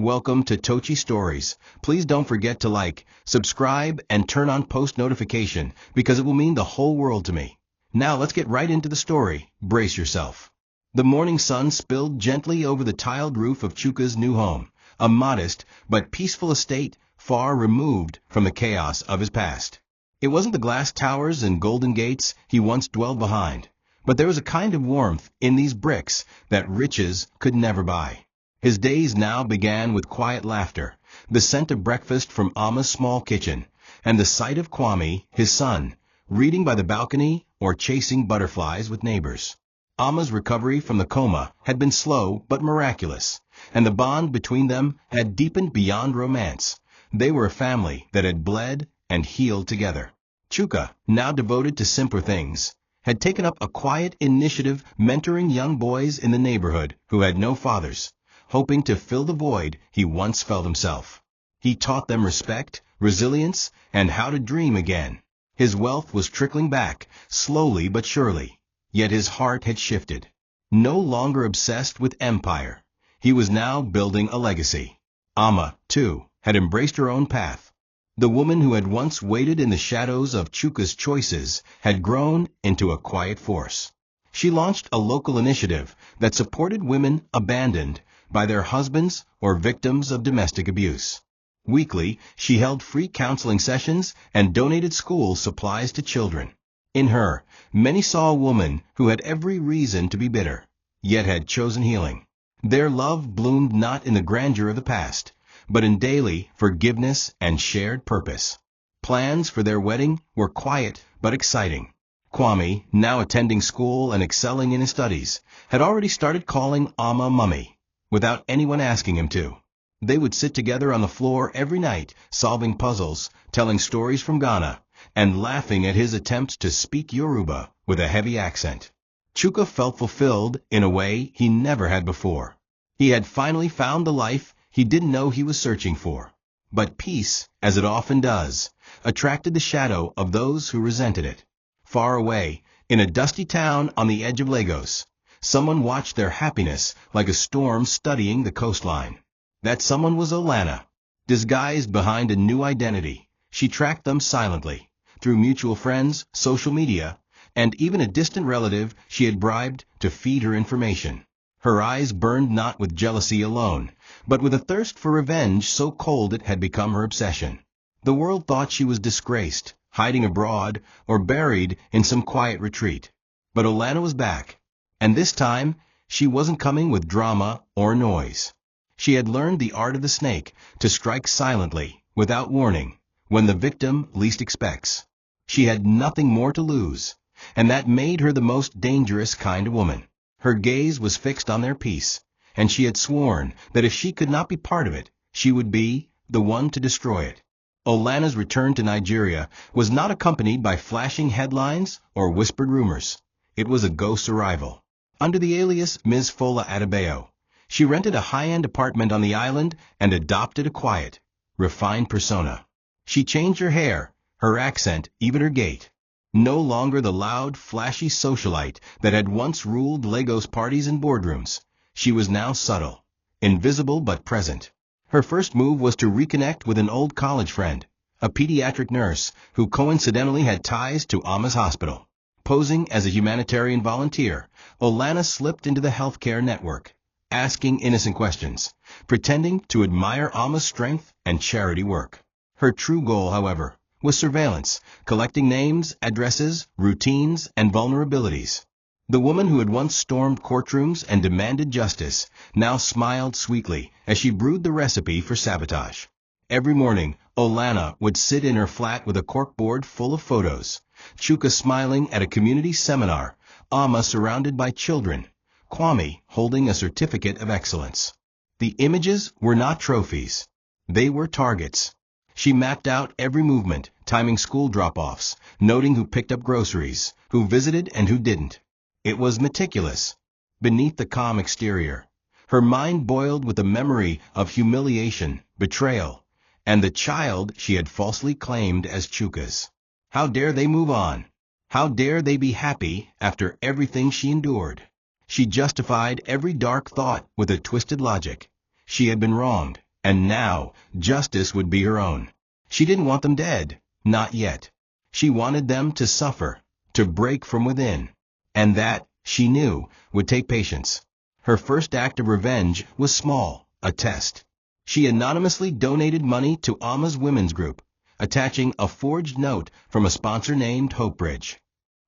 Welcome to Tochi Stories. Please don't forget to like, subscribe, and turn on post notification because it will mean the whole world to me. Now let's get right into the story. Brace yourself. The morning sun spilled gently over the tiled roof of Chuka's new home, a modest but peaceful estate far removed from the chaos of his past. It wasn't the glass towers and golden gates he once dwelled behind, but there was a kind of warmth in these bricks that riches could never buy. His days now began with quiet laughter, the scent of breakfast from Amma's small kitchen, and the sight of Kwame, his son, reading by the balcony or chasing butterflies with neighbors. Amma's recovery from the coma had been slow but miraculous, and the bond between them had deepened beyond romance. They were a family that had bled and healed together. Chuka, now devoted to simpler things, had taken up a quiet initiative mentoring young boys in the neighborhood who had no fathers, hoping to fill the void he once felt himself. He taught them respect, resilience, and how to dream again. His wealth was trickling back, slowly but surely, yet his heart had shifted. No longer obsessed with empire, he was now building a legacy. Amma, too, had embraced her own path. The woman who had once waited in the shadows of Chuka's choices had grown into a quiet force. She launched a local initiative that supported women abandoned by their husbands or victims of domestic abuse. Weekly, she held free counseling sessions and donated school supplies to children. In her, many saw a woman who had every reason to be bitter, yet had chosen healing. Their love bloomed not in the grandeur of the past, but in daily forgiveness and shared purpose. Plans for their wedding were quiet but exciting. Kwame, now attending school and excelling in his studies, had already started calling Amma Mummy, without anyone asking him to. They would sit together on the floor every night, solving puzzles, telling stories from Ghana, and laughing at his attempts to speak Yoruba with a heavy accent. Chuka felt fulfilled in a way he never had before. He had finally found the life he didn't know he was searching for. But peace, as it often does, attracted the shadow of those who resented it. Far away, in a dusty town on the edge of Lagos, someone watched their happiness like a storm studying the coastline. That someone was Olanna. Disguised behind a new identity, she tracked them silently, through mutual friends, social media, and even a distant relative she had bribed to feed her information. Her eyes burned not with jealousy alone, but with a thirst for revenge so cold it had become her obsession. The world thought she was disgraced, hiding abroad, or buried in some quiet retreat. But Olanna was back, and this time she wasn't coming with drama or noise. She had learned the art of the snake, to strike silently, without warning, when the victim least expects. She had nothing more to lose, and that made her the most dangerous kind of woman. Her gaze was fixed on their peace, and she had sworn that if she could not be part of it, she would be the one to destroy it. Olanna's return to Nigeria was not accompanied by flashing headlines or whispered rumors. It was a ghost arrival. Under the alias Ms. Fola Adebayo, she rented a high-end apartment on the island and adopted a quiet, refined persona. She changed her hair, her accent, even her gait. No longer the loud, flashy socialite that had once ruled Lagos parties and boardrooms. She was now subtle, invisible but present. Her first move was to reconnect with an old college friend, a pediatric nurse who coincidentally had ties to Amma's hospital. Posing as a humanitarian volunteer, Olanna slipped into the healthcare network, asking innocent questions, pretending to admire Amma's strength and charity work. Her true goal, however, was surveillance, collecting names, addresses, routines, and vulnerabilities. The woman who had once stormed courtrooms and demanded justice now smiled sweetly as she brewed the recipe for sabotage. Every morning, Olanna would sit in her flat with a corkboard full of photos, Chuka smiling at a community seminar, Amma surrounded by children, Kwame holding a certificate of excellence. The images were not trophies. They were targets. She mapped out every movement, timing school drop-offs, noting who picked up groceries, who visited and who didn't. It was meticulous. Beneath the calm exterior, her mind boiled with the memory of humiliation, betrayal, and the child she had falsely claimed as Chuka's. How dare they move on? How dare they be happy after everything she endured? She justified every dark thought with a twisted logic. She had been wronged, and now justice would be her own. She didn't want them dead, not yet. She wanted them to suffer, to break from within. And that, she knew, would take patience. Her first act of revenge was small, a test. She anonymously donated money to Amma's women's group, attaching a forged note from a sponsor named Hopebridge.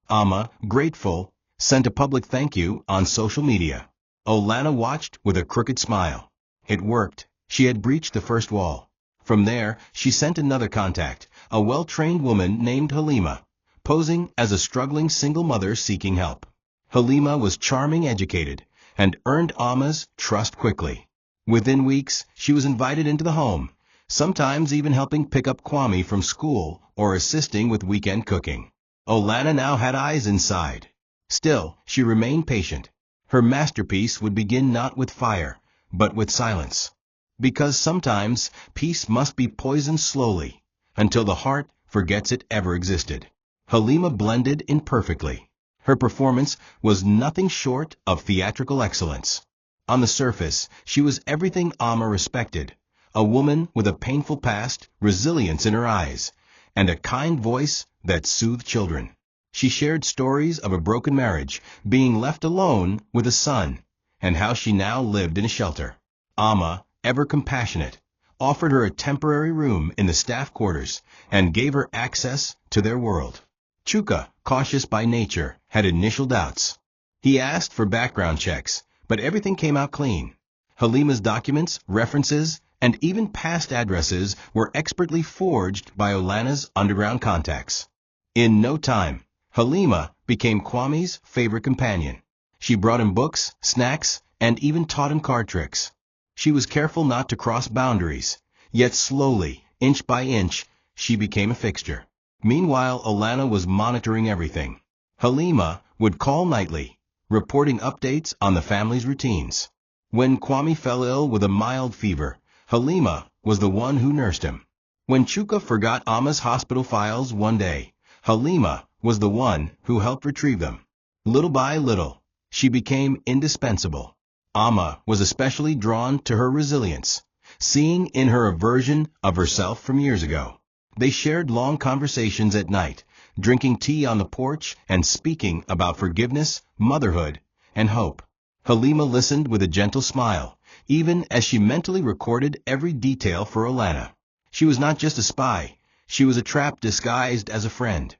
Amma, grateful, sent a public thank you on social media. Olanna watched with a crooked smile. It worked. She had breached the first wall. From there, she sent another contact, a well-trained woman named Halima, posing as a struggling single mother seeking help. Halima was charming, educated, and earned Amma's trust quickly. Within weeks, she was invited into the home, sometimes even helping pick up Kwame from school or assisting with weekend cooking. Olanna now had eyes inside. Still, she remained patient. Her masterpiece would begin not with fire, but with silence. Because sometimes, peace must be poisoned slowly, until the heart forgets it ever existed. Halima blended in perfectly. Her performance was nothing short of theatrical excellence. On the surface, she was everything Amma respected, a woman with a painful past, resilience in her eyes, and a kind voice that soothed children. She shared stories of a broken marriage, being left alone with a son, and how she now lived in a shelter. Amma, ever compassionate, offered her a temporary room in the staff quarters and gave her access to their world. Chuka, cautious by nature, had initial doubts. He asked for background checks, but everything came out clean. Halima's documents, references, and even past addresses were expertly forged by Olanna's underground contacts. In no time, Halima became Kwame's favorite companion. She brought him books, snacks, and even taught him card tricks. She was careful not to cross boundaries, yet slowly, inch by inch, she became a fixture. Meanwhile, Olanna was monitoring everything. Halima would call nightly, reporting updates on the family's routines. When Kwame fell ill with a mild fever, Halima was the one who nursed him. When Chuka forgot Amma's hospital files one day, Halima was the one who helped retrieve them. Little by little, she became indispensable. Amma was especially drawn to her resilience, seeing in her a version of herself from years ago. They shared long conversations at night, drinking tea on the porch and speaking about forgiveness, motherhood, and hope. Halima listened with a gentle smile, even as she mentally recorded every detail for Olanna. She was not just a spy, she was a trap disguised as a friend.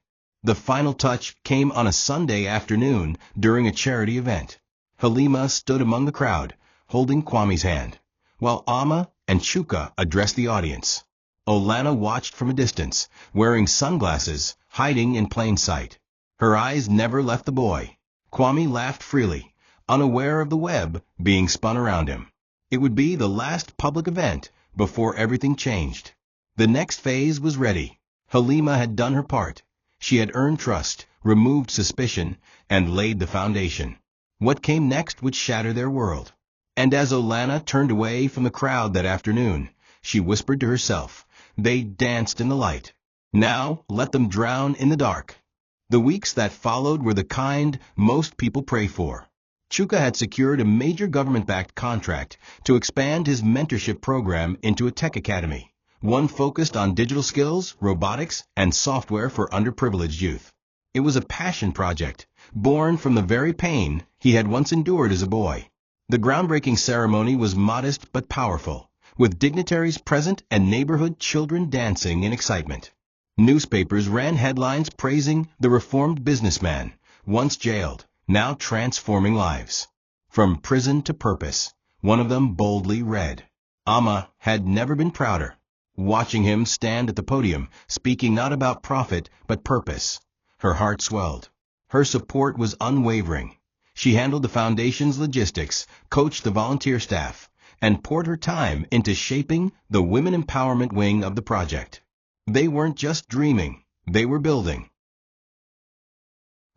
The final touch came on a Sunday afternoon during a charity event. Halima stood among the crowd, holding Kwame's hand, while Amma and Chuka addressed the audience. Olanna watched from a distance, wearing sunglasses, hiding in plain sight. Her eyes never left the boy. Kwame laughed freely, unaware of the web being spun around him. It would be the last public event before everything changed. The next phase was ready. Halima had done her part. She had earned trust, removed suspicion, and laid the foundation. What came next would shatter their world. And as Olanna turned away from the crowd that afternoon, she whispered to herself, "They danced in the light. Now let them drown in the dark." The weeks that followed were the kind most people pray for. Chuka had secured a major government-backed contract to expand his mentorship program into a tech academy, one focused on digital skills, robotics, and software for underprivileged youth. It was a passion project, born from the very pain he had once endured as a boy. The groundbreaking ceremony was modest but powerful, with dignitaries present and neighborhood children dancing in excitement. Newspapers ran headlines praising the reformed businessman, once jailed, now transforming lives. From prison to purpose, one of them boldly read. Amma had never been prouder. Watching him stand at the podium, speaking not about profit but purpose, her heart swelled. Her support was unwavering. She handled the foundation's logistics, coached the volunteer staff, and poured her time into shaping the women empowerment wing of the project. They weren't just dreaming, they were building.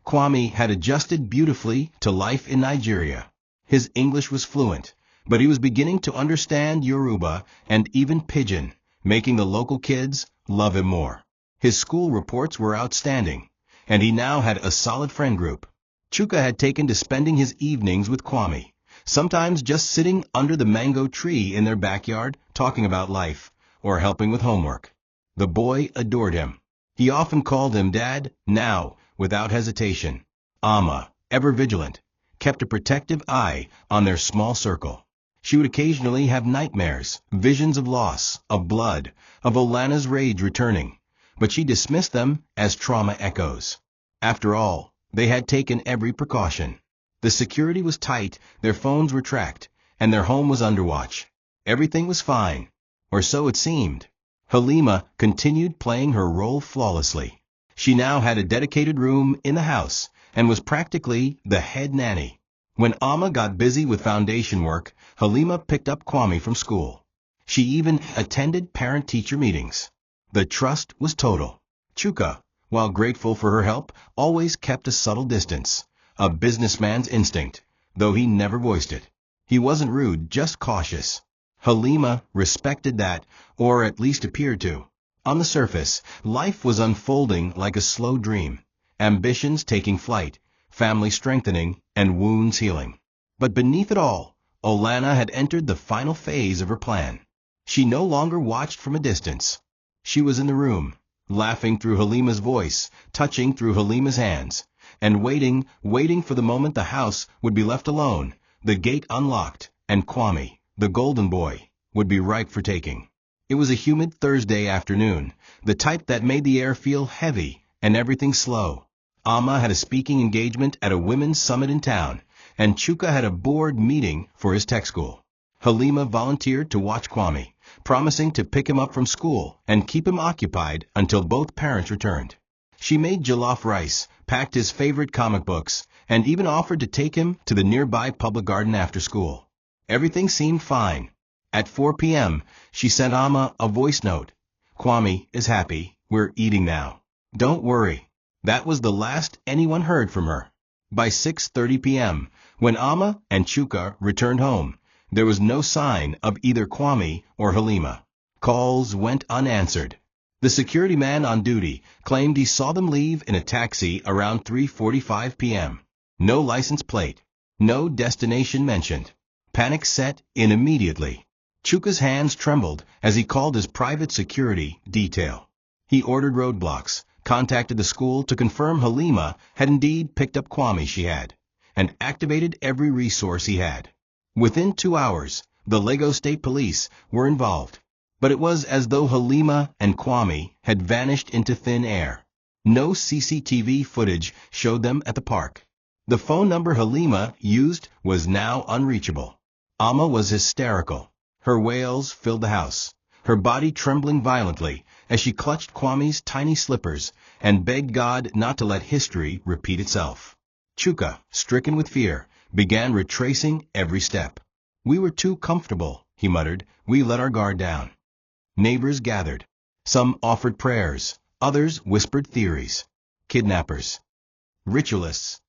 Kwame had adjusted beautifully to life in Nigeria. His English was fluent, but he was beginning to understand Yoruba and even Pidgin, making the local kids love him more. His school reports were outstanding, and he now had a solid friend group. Chuka had taken to spending his evenings with Kwame, sometimes just sitting under the mango tree in their backyard talking about life or helping with homework. The boy adored him. He often called him Dad, now, without hesitation. Amma, ever vigilant, kept a protective eye on their small circle. She would occasionally have nightmares, visions of loss, of blood, of Olanna's rage returning, but she dismissed them as trauma echoes. After all, they had taken every precaution. The security was tight, their phones were tracked, and their home was under watch. Everything was fine, or so it seemed. Halima continued playing her role flawlessly. She now had a dedicated room in the house and was practically the head nanny. When Amma got busy with foundation work, Halima picked up Kwame from school. She even attended parent-teacher meetings. The trust was total. Chuka, while grateful for her help, always kept a subtle distance, a businessman's instinct, though he never voiced it. He wasn't rude, just cautious. Halima respected that, or at least appeared to. On the surface, life was unfolding like a slow dream, ambitions taking flight, family strengthening, and wounds healing. But beneath it all, Olanna had entered the final phase of her plan. She no longer watched from a distance. She was in the room, laughing through Halima's voice, touching through Halima's hands, and waiting for the moment the house would be left alone, the gate unlocked, and Kwame, the golden boy, would be ripe for taking. It was a humid Thursday afternoon, the type that made the air feel heavy and everything slow. Amma had a speaking engagement at a women's summit in town, and Chuka had a board meeting for his tech school. Halima volunteered to watch Kwame, promising to pick him up from school and keep him occupied until both parents returned. She made jollof rice, packed his favorite comic books, and even offered to take him to the nearby public garden after school. Everything seemed fine. At 4 p.m., she sent Amma a voice note. "Kwame is happy. We're eating now. Don't worry." That was the last anyone heard from her. By 6:30 p.m., when Amma and Chuka returned home, there was no sign of either Kwame or Halima. Calls went unanswered. The security man on duty claimed he saw them leave in a taxi around 3:45 p.m. No license plate, no destination mentioned. Panic set in immediately. Chuka's hands trembled as he called his private security detail. He ordered roadblocks, contacted the school to confirm Halima had indeed picked up Kwame she had, and activated every resource he had. Within 2 hours, the Lagos State Police were involved, but it was as though Halima and Kwame had vanished into thin air. No CCTV footage showed them at the park. The phone number Halima used was now unreachable. Amma was hysterical. Her wails filled the house, her body trembling violently as she clutched Kwame's tiny slippers and begged God not to let history repeat itself. Chuka, stricken with fear, began retracing every step. "We were too comfortable," he muttered. "We let our guard down." Neighbors gathered. Some offered prayers, others whispered theories. Kidnappers. Ritualists.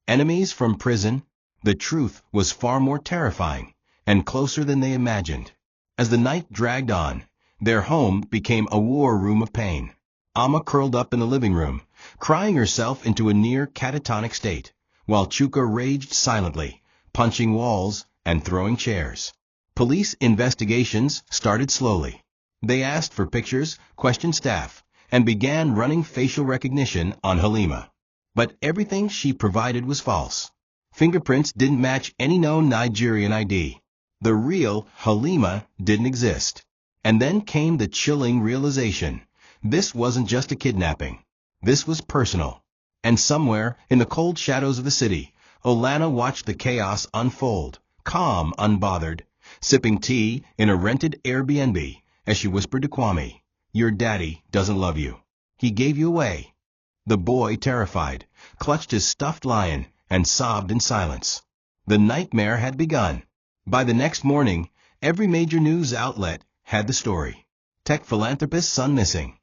Enemies from prison. The truth was far more terrifying and closer than they imagined. As the night dragged on, their home became a war room of pain. Amma curled up in the living room, crying herself into a near catatonic state, while Chuka raged silently, punching walls and throwing chairs. Police investigations started slowly. They asked for pictures, questioned staff, and began running facial recognition on Halima. But everything she provided was false. Fingerprints didn't match any known Nigerian ID. The real Halima didn't exist. And then came the chilling realization. This wasn't just a kidnapping. This was personal. And somewhere, in the cold shadows of the city, Olanna watched the chaos unfold, calm, unbothered, sipping tea in a rented Airbnb, as she whispered to Kwame, "Your daddy doesn't love you. He gave you away." The boy, terrified, clutched his stuffed lion and sobbed in silence. The nightmare had begun. By the next morning, every major news outlet had the story. Tech philanthropist's son missing.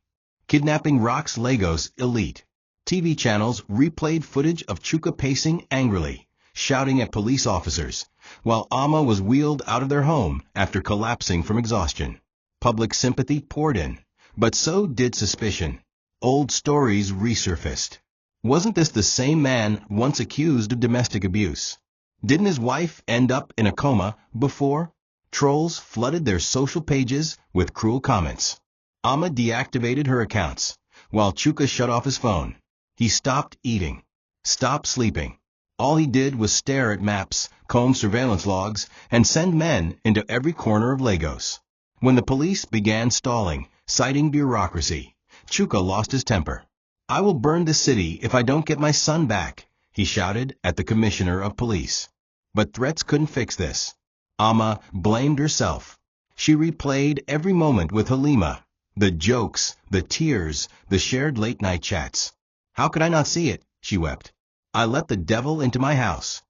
Kidnapping rocks Lagos elite. TV channels replayed footage of Chuka pacing angrily, shouting at police officers, while Amma was wheeled out of their home after collapsing from exhaustion. Public sympathy poured in, but so did suspicion. Old stories resurfaced. Wasn't this the same man once accused of domestic abuse? Didn't his wife end up in a coma before? Trolls flooded their social pages with cruel comments. Amma deactivated her accounts, while Chuka shut off his phone. He stopped eating, stopped sleeping. All he did was stare at maps, comb surveillance logs, and send men into every corner of Lagos. When the police began stalling, citing bureaucracy, Chuka lost his temper. "I will burn the city if I don't get my son back," he shouted at the commissioner of police. But threats couldn't fix this. Amma blamed herself. She replayed every moment with Halima, the jokes, the tears, the shared late-night chats. "How could I not see it?" she wept. "I let the devil into my house."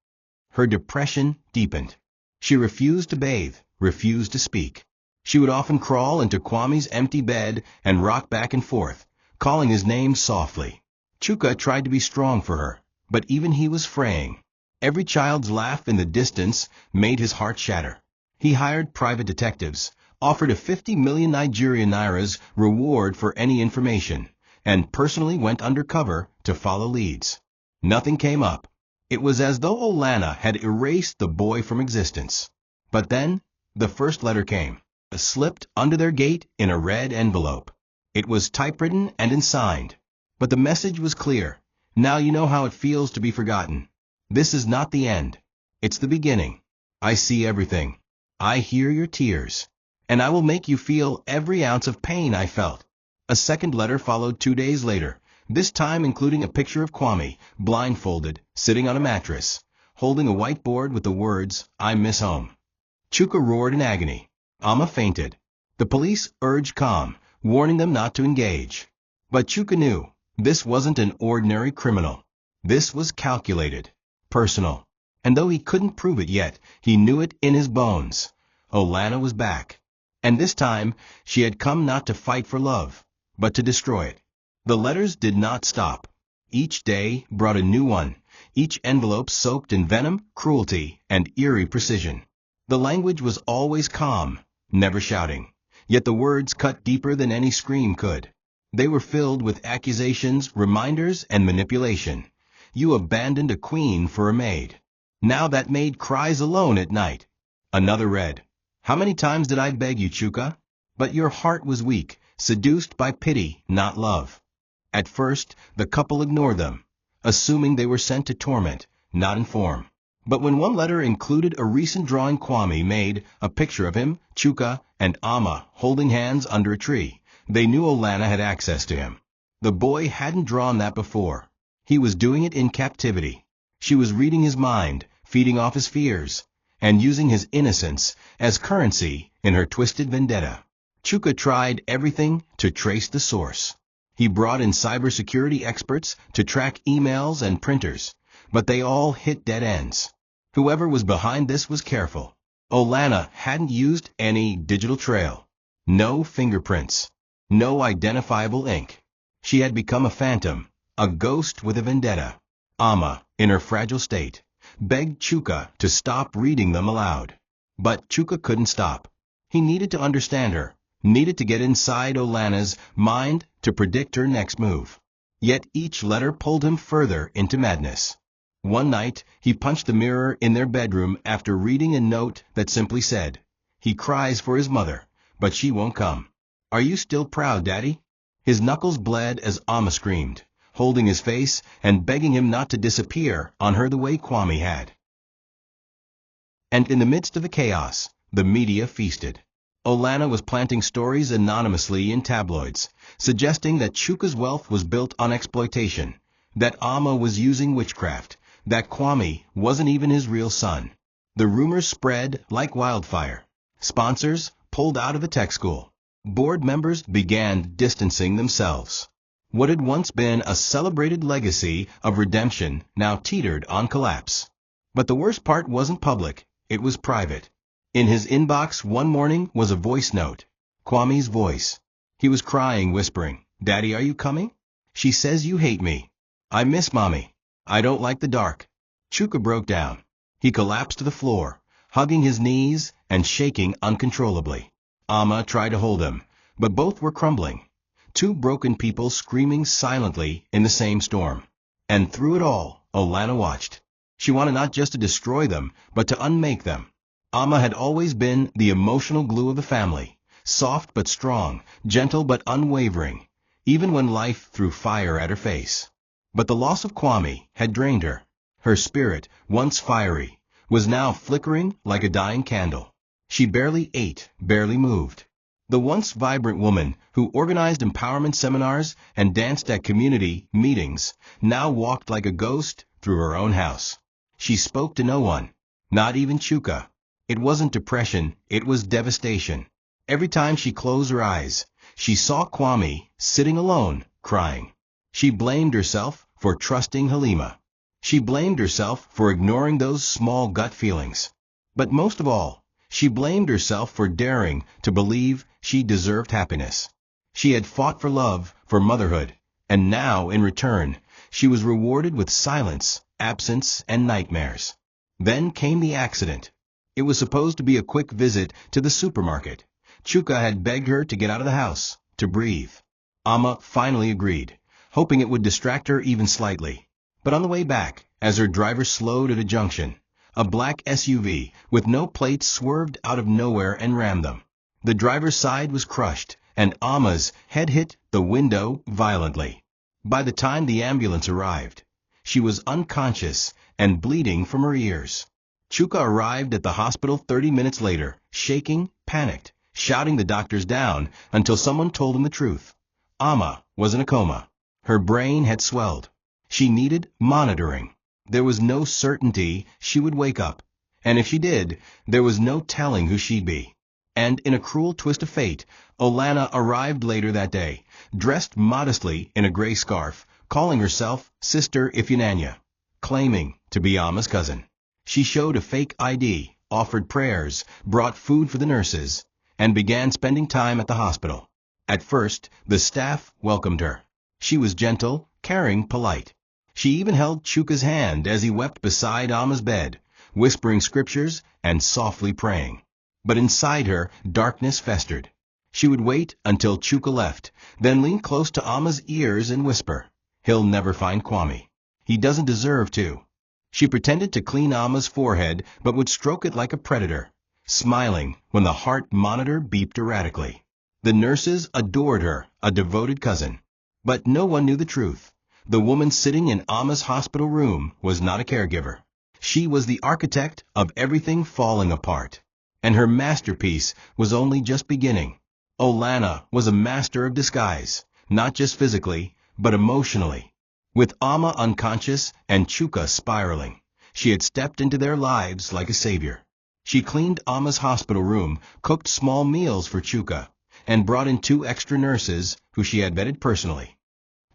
Her depression deepened. She refused to bathe, refused to speak. She would often crawl into Kwame's empty bed and rock back and forth, calling his name softly. Chuka tried to be strong for her, but even he was fraying. Every child's laugh in the distance made his heart shatter. He hired private detectives, offered a 50 million Nigerian nairas reward for any information, and personally went undercover to follow leads. Nothing came up. It was as though Olanna had erased the boy from existence. But then, the first letter came, slipped under their gate in a red envelope. It was typewritten and unsigned. But the message was clear. "Now you know how it feels to be forgotten. This is not the end. It's the beginning. I see everything. I hear your tears. And I will make you feel every ounce of pain I felt." A second letter followed 2 days later, this time including a picture of Kwame, blindfolded, sitting on a mattress, holding a whiteboard with the words, "I miss home." Chuka roared in agony. Amma fainted. The police urged calm, warning them not to engage. But Chuka knew, this wasn't an ordinary criminal. This was calculated, personal. And though he couldn't prove it yet, he knew it in his bones. Olanna was back. And this time, she had come not to fight for love, but to destroy it. The letters did not stop. Each day brought a new one, each envelope soaked in venom, cruelty, and eerie precision. The language was always calm, never shouting, yet the words cut deeper than any scream could. They were filled with accusations, reminders, and manipulation. "You abandoned a queen for a maid. Now that maid cries alone at night." Another read, "How many times did I beg you, Chuka? But your heart was weak, seduced by pity, not love." At first, the couple ignored them, assuming they were sent to torment, not inform. But when one letter included a recent drawing Kwame made, a picture of him, Chuka, and Amma holding hands under a tree, they knew Olanna had access to him. The boy hadn't drawn that before. He was doing it in captivity. She was reading his mind, feeding off his fears, and using his innocence as currency in her twisted vendetta. Chuka tried everything to trace the source. He brought in cybersecurity experts to track emails and printers, but they all hit dead ends. Whoever was behind this was careful. Olanna hadn't used any digital trail. No fingerprints. No identifiable ink. She had become a phantom, a ghost with a vendetta. Amma, in her fragile state, begged Chuka to stop reading them aloud. But Chuka couldn't stop. He needed to understand her, needed to get inside Olanna's mind to predict her next move. Yet each letter pulled him further into madness. One night, he punched the mirror in their bedroom after reading a note that simply said, "He cries for his mother, but she won't come. Are you still proud, Daddy?" His knuckles bled as Amma screamed, holding his face and begging him not to disappear on her the way Kwame had. And in the midst of the chaos, the media feasted. Olanna was planting stories anonymously in tabloids, suggesting that Chuka's wealth was built on exploitation, that Amma was using witchcraft, that Kwame wasn't even his real son. The rumors spread like wildfire. Sponsors pulled out of the tech school. Board members began distancing themselves. What had once been a celebrated legacy of redemption now teetered on collapse. But the worst part wasn't public, it was private. In his inbox one morning was a voice note. Kwame's voice. He was crying, whispering, "Daddy, are you coming? She says you hate me. I miss Mommy. I don't like the dark." Chuka broke down. He collapsed to the floor, hugging his knees and shaking uncontrollably. Amma tried to hold him, but both were crumbling. Two broken people screaming silently in the same storm. And through it all, Olanna watched. She wanted not just to destroy them, but to unmake them. Amma had always been the emotional glue of the family, soft but strong, gentle but unwavering, even when life threw fire at her face. But the loss of Kwame had drained her. Her spirit, once fiery, was now flickering like a dying candle. She barely ate, barely moved. The once vibrant woman who organized empowerment seminars and danced at community meetings now walked like a ghost through her own house. She spoke to no one, not even Chuka. It wasn't depression, it was devastation. Every time she closed her eyes, she saw Kwame sitting alone, crying. She blamed herself for trusting Halima. She blamed herself for ignoring those small gut feelings. But most of all, she blamed herself for daring to believe she deserved happiness. She had fought for love, for motherhood, and now, in return, she was rewarded with silence, absence, and nightmares. Then came the accident. It was supposed to be a quick visit to the supermarket. Chuka had begged her to get out of the house, to breathe. Amma finally agreed, hoping it would distract her even slightly. But on the way back, as her driver slowed at a junction, a black SUV with no plates swerved out of nowhere and rammed them. The driver's side was crushed, and Amma's head hit the window violently. By the time the ambulance arrived, she was unconscious and bleeding from her ears. Chuka arrived at the hospital 30 minutes later, shaking, panicked, shouting the doctors down until someone told him the truth. Amma was in a coma. Her brain had swelled. She needed monitoring. There was no certainty she would wake up, and if she did, there was no telling who she'd be. And in a cruel twist of fate, Olanna arrived later that day, dressed modestly in a gray scarf, calling herself Sister Ifyinanya, claiming to be Amma's cousin. She showed a fake ID, offered prayers, brought food for the nurses, and began spending time at the hospital. At first, the staff welcomed her. She was gentle, caring, polite. She even held Chuka's hand as he wept beside Amma's bed, whispering scriptures and softly praying. But inside her, darkness festered. She would wait until Chuka left, then lean close to Amma's ears and whisper, "He'll never find Kwame. He doesn't deserve to." She pretended to clean Amma's forehead, but would stroke it like a predator, smiling when the heart monitor beeped erratically. The nurses adored her, a devoted cousin. But no one knew the truth. The woman sitting in Amma's hospital room was not a caregiver. She was the architect of everything falling apart. And her masterpiece was only just beginning. Olanna was a master of disguise, not just physically, but emotionally. With Amma unconscious and Chuka spiraling, she had stepped into their lives like a savior. She cleaned Amma's hospital room, cooked small meals for Chuka, and brought in 2 extra nurses who she had vetted personally.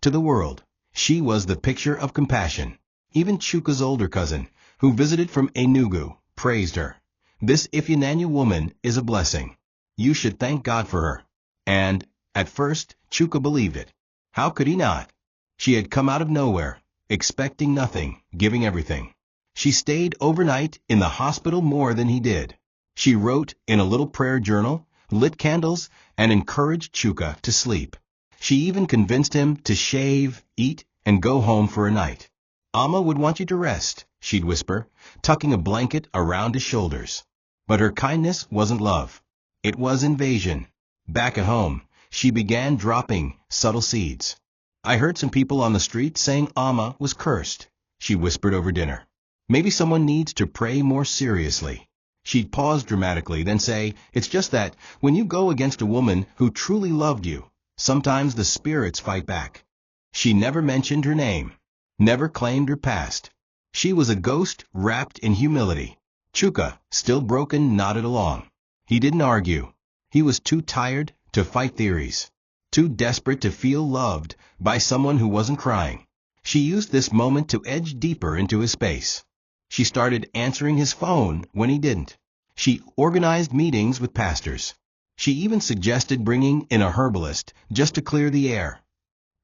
To the world, she was the picture of compassion. Even Chuka's older cousin, who visited from Enugu, praised her. "This Ifyinanya woman is a blessing. You should thank God for her." And, at first, Chuka believed it. How could he not? She had come out of nowhere, expecting nothing, giving everything. She stayed overnight in the hospital more than he did. She wrote in a little prayer journal, lit candles, and encouraged Chuka to sleep. She even convinced him to shave, eat, and go home for a night. "Amma would want you to rest," she'd whisper, tucking a blanket around his shoulders. But her kindness wasn't love. It was invasion. Back at home, she began dropping subtle seeds. "I heard some people on the street saying Amma was cursed," she whispered over dinner. "Maybe someone needs to pray more seriously." She'd pause dramatically, then say, "It's just that, when you go against a woman who truly loved you, sometimes the spirits fight back." She never mentioned her name, never claimed her past. She was a ghost wrapped in humility. Chuka, still broken, nodded along. He didn't argue. He was too tired to fight theories, too desperate to feel loved by someone who wasn't crying. She used this moment to edge deeper into his space. She started answering his phone when he didn't. She organized meetings with pastors. She even suggested bringing in a herbalist just to clear the air.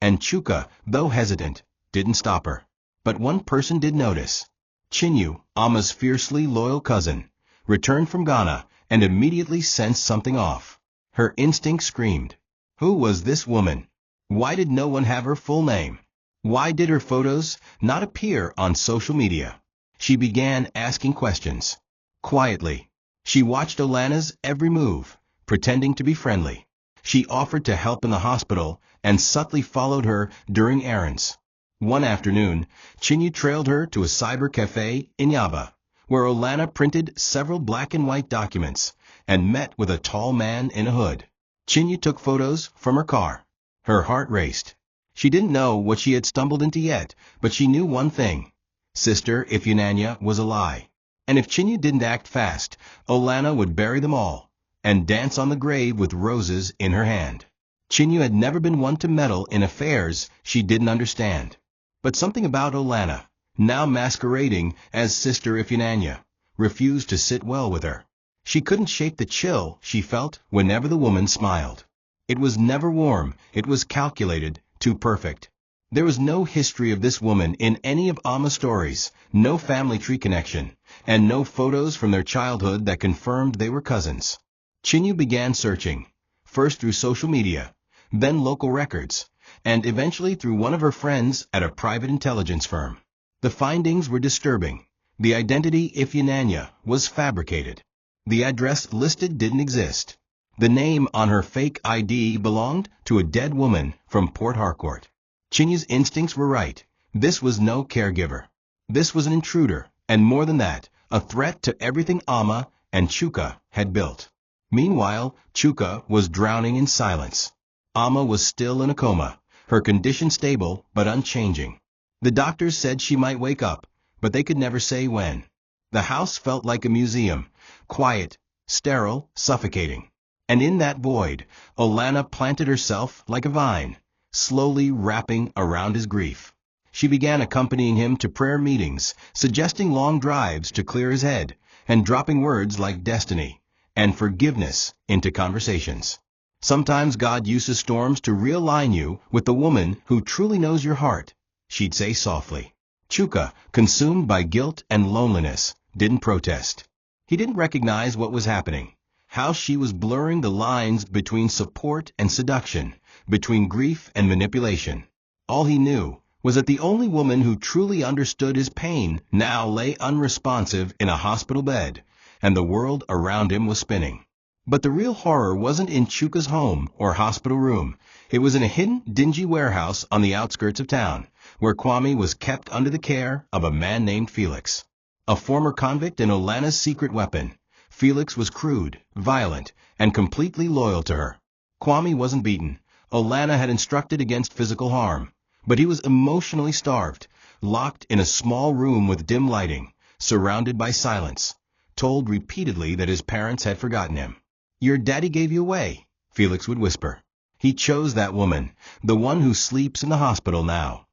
And Chuka, though hesitant, didn't stop her. But one person did notice. Chinyu, Amma's fiercely loyal cousin, returned from Ghana and immediately sensed something off. Her instinct screamed. Who was this woman? Why did no one have her full name? Why did her photos not appear on social media? She began asking questions. Quietly, she watched Olanna's every move, pretending to be friendly. She offered to help in the hospital and subtly followed her during errands. One afternoon, Chinyu trailed her to a cyber cafe in Yaba, where Olanna printed several black and white documents and met with a tall man in a hood. Chinyu took photos from her car. Her heart raced. She didn't know what she had stumbled into yet, but she knew one thing. Sister Ifyinanya was a lie. And if Chinyu didn't act fast, Olanna would bury them all and dance on the grave with roses in her hand. Chinyu had never been one to meddle in affairs she didn't understand. But something about Olanna, now masquerading as Sister Ifyinanya, refused to sit well with her. She couldn't shake the chill she felt whenever the woman smiled. It was never warm, it was calculated, too perfect. There was no history of this woman in any of Amma's stories, no family tree connection, and no photos from their childhood that confirmed they were cousins. Chinyu began searching, first through social media, then local records, and eventually through one of her friends at a private intelligence firm. The findings were disturbing. The identity Ifyinanya was fabricated. The address listed didn't exist. The name on her fake ID belonged to a dead woman from Port Harcourt. Chinyu's instincts were right. This was no caregiver. This was an intruder, and more than that, a threat to everything Amma and Chuka had built. Meanwhile, Chuka was drowning in silence. Amma was still in a coma, her condition stable but unchanging. The doctors said she might wake up, but they could never say when. The house felt like a museum, quiet, sterile, suffocating. And in that void, Olanna planted herself like a vine, slowly wrapping around his grief. She began accompanying him to prayer meetings, suggesting long drives to clear his head, and dropping words like destiny and forgiveness into conversations. Sometimes God uses storms to realign you with the woman who truly knows your heart, she'd say softly. Chuka, consumed by guilt and loneliness, didn't protest. He didn't recognize what was happening, how she was blurring the lines between support and seduction, between grief and manipulation. All he knew was that the only woman who truly understood his pain now lay unresponsive in a hospital bed, and the world around him was spinning. But the real horror wasn't in Chuka's home or hospital room. It was in a hidden, dingy warehouse on the outskirts of town, where Kwame was kept under the care of a man named Felix. A former convict and Olanna's secret weapon, Felix was crude, violent, and completely loyal to her. Kwame wasn't beaten. Olanna had instructed against physical harm, but he was emotionally starved, locked in a small room with dim lighting, surrounded by silence, told repeatedly that his parents had forgotten him. "Your daddy gave you away," Felix would whisper. He chose that woman, the one who sleeps in the hospital now.